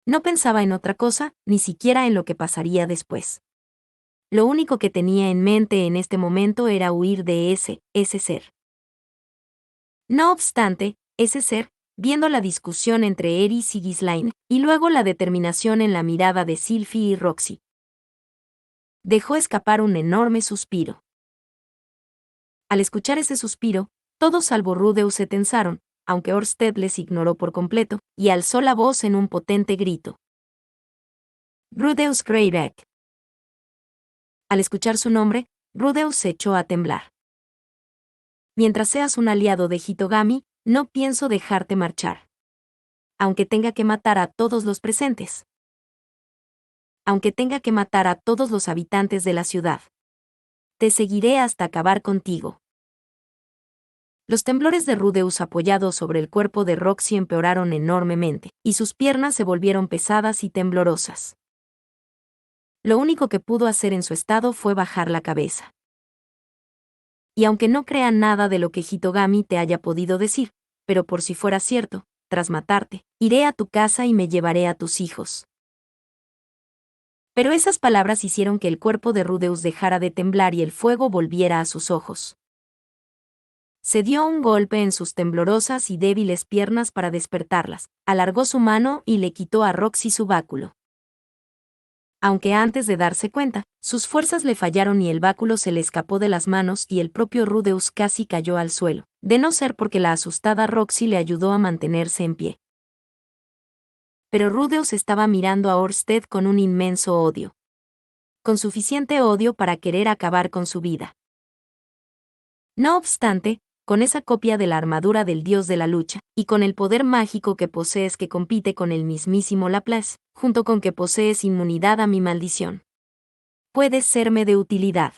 Speaker 1: No pensaba en otra cosa, ni siquiera en lo que pasaría después. Lo único que tenía en mente en este momento era huir de ese ser. No obstante, ese ser, viendo la discusión entre Eris y Ghislaine, y luego la determinación en la mirada de Sylvie y Roxy, dejó escapar un enorme suspiro. Al escuchar ese suspiro, todos salvo Rudeus se tensaron, aunque Orsted les ignoró por completo, y alzó la voz en un potente grito. Rudeus Greyback. Al escuchar su nombre, Rudeus se echó a temblar. Mientras seas un aliado de Hitogami, no pienso dejarte marchar. Aunque tenga que matar a todos los presentes. Aunque tenga que matar a todos los habitantes de la ciudad. Te seguiré hasta acabar contigo. Los temblores de Rudeus apoyados sobre el cuerpo de Roxy empeoraron enormemente, y sus piernas se volvieron pesadas y temblorosas. Lo único que pudo hacer en su estado fue bajar la cabeza. Y aunque no crea nada de lo que Hitogami te haya podido decir, pero por si fuera cierto, tras matarte, iré a tu casa y me llevaré a tus hijos. Pero esas palabras hicieron que el cuerpo de Rudeus dejara de temblar y el fuego volviera a sus ojos. Se dio un golpe en sus temblorosas y débiles piernas para despertarlas, alargó su mano y le quitó a Roxy su báculo. Aunque antes de darse cuenta, sus fuerzas le fallaron y el báculo se le escapó de las manos y el propio Rudeus casi cayó al suelo, de no ser porque la asustada Roxy le ayudó a mantenerse en pie. Pero Rudeus estaba mirando a Orsted con un inmenso odio. Con suficiente odio para querer acabar con su vida. No obstante, con esa copia de la armadura del dios de la lucha, y con el poder mágico que posees que compite con el mismísimo Laplace, junto con que posees inmunidad a mi maldición. Puedes serme de utilidad.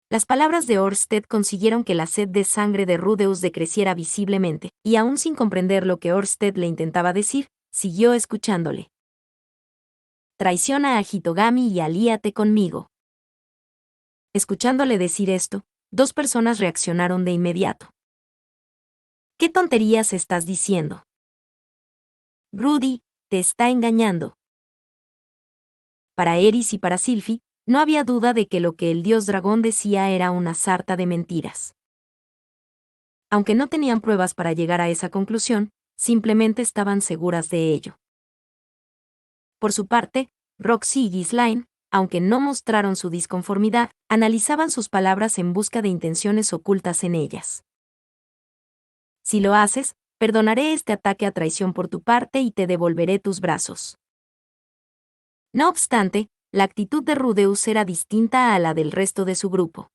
Speaker 1: Las palabras de Orsted consiguieron que la sed de sangre de Rudeus decreciera visiblemente, y aún sin comprender lo que Orsted le intentaba decir, siguió escuchándole. Traiciona a Hitogami y alíate conmigo. Escuchándole decir esto, dos personas reaccionaron de inmediato. ¿Qué tonterías estás diciendo? Rudy, te está engañando. Para Eris y para Sylphie, no había duda de que lo que el dios dragón decía era una sarta de mentiras. Aunque no tenían pruebas para llegar a esa conclusión, simplemente estaban seguras de ello. Por su parte, Roxy y Ghislaine, aunque no mostraron su disconformidad, analizaban sus palabras en busca de intenciones ocultas en ellas. Si lo haces, perdonaré este ataque a traición por tu parte y te devolveré tus brazos. No obstante, la actitud de Rudeus era distinta a la del resto de su grupo.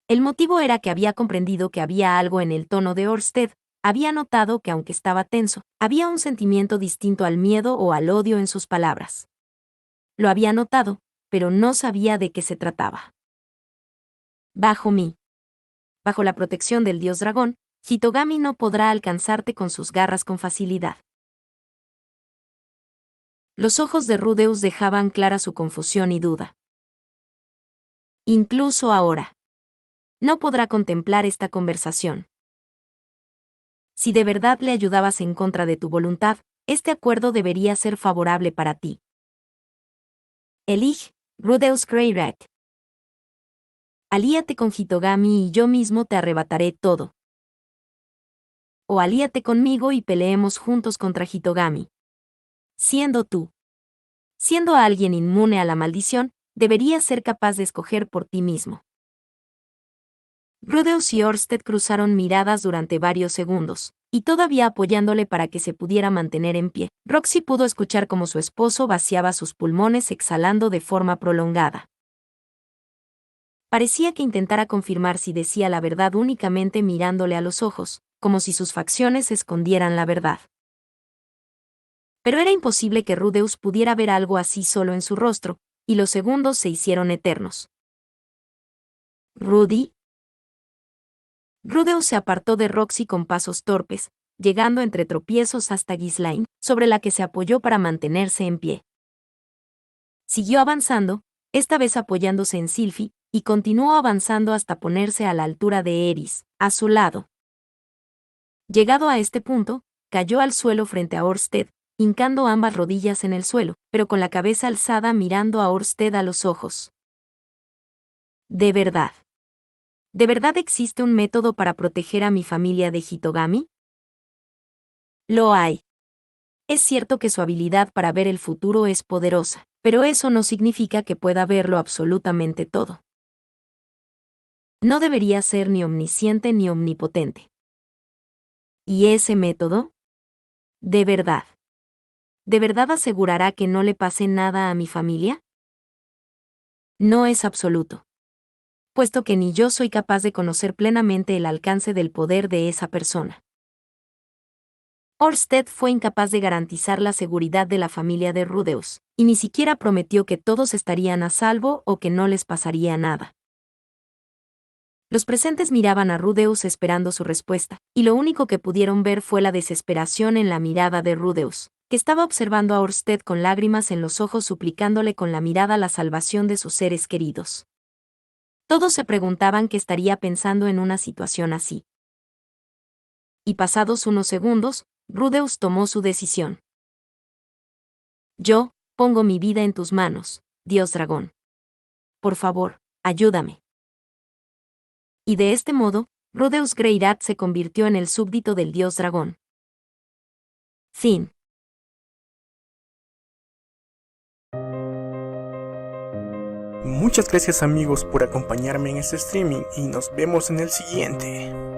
Speaker 1: El motivo era que había comprendido que había algo en el tono de Orsted, había notado que aunque estaba tenso, había un sentimiento distinto al miedo o al odio en sus palabras. Lo había notado, pero no sabía de qué se trataba. Bajo la protección del dios dragón, Hitogami no podrá alcanzarte con sus garras con facilidad. Los ojos de Rudeus dejaban clara su confusión y duda. Incluso ahora. No podrá contemplar esta conversación. Si de verdad le ayudabas en contra de tu voluntad, este acuerdo debería ser favorable para ti. Elige, Rudeus Greyrat. Alíate con Hitogami y yo mismo te arrebataré todo. O alíate conmigo y peleemos juntos contra Hitogami. Siendo alguien inmune a la maldición, deberías ser capaz de escoger por ti mismo. Rudeus y Orsted cruzaron miradas durante varios segundos, y todavía apoyándole para que se pudiera mantener en pie, Roxy pudo escuchar cómo su esposo vaciaba sus pulmones exhalando de forma prolongada. Parecía que intentara confirmar si decía la verdad únicamente mirándole a los ojos, como si sus facciones escondieran la verdad. Pero era imposible que Rudeus pudiera ver algo así solo en su rostro, y los segundos se hicieron eternos. ¿Rudy? Rudeus se apartó de Roxy con pasos torpes, llegando entre tropiezos hasta Ghislaine, sobre la que se apoyó para mantenerse en pie. Siguió avanzando, esta vez apoyándose en Sylphie, y continuó avanzando hasta ponerse a la altura de Eris, a su lado. Llegado a este punto, cayó al suelo frente a Orsted, hincando ambas rodillas en el suelo, pero con la cabeza alzada mirando a Orsted a los ojos. ¿De verdad existe un método para proteger a mi familia de Hitogami? Lo hay. Es cierto que su habilidad para ver el futuro es poderosa, pero eso no significa que pueda verlo absolutamente todo. No debería ser ni omnisciente ni omnipotente. ¿Y ese método? ¿De verdad asegurará que no le pase nada a mi familia? No es absoluto. Puesto que ni yo soy capaz de conocer plenamente el alcance del poder de esa persona. Orsted fue incapaz de garantizar la seguridad de la familia de Rudeus, y ni siquiera prometió que todos estarían a salvo o que no les pasaría nada. Los presentes miraban a Rudeus esperando su respuesta, y lo único que pudieron ver fue la desesperación en la mirada de Rudeus, que estaba observando a Orsted con lágrimas en los ojos suplicándole con la mirada la salvación de sus seres queridos. Todos se preguntaban qué estaría pensando en una situación así. Y pasados unos segundos, Rudeus tomó su decisión. Yo, pongo mi vida en tus manos, Dios Dragón. Por favor, ayúdame. Y de este modo, Rudeus Greyrat se convirtió en el súbdito del Dios Dragón. Fin.
Speaker 2: Muchas gracias amigos por acompañarme en este streaming y nos vemos en el siguiente.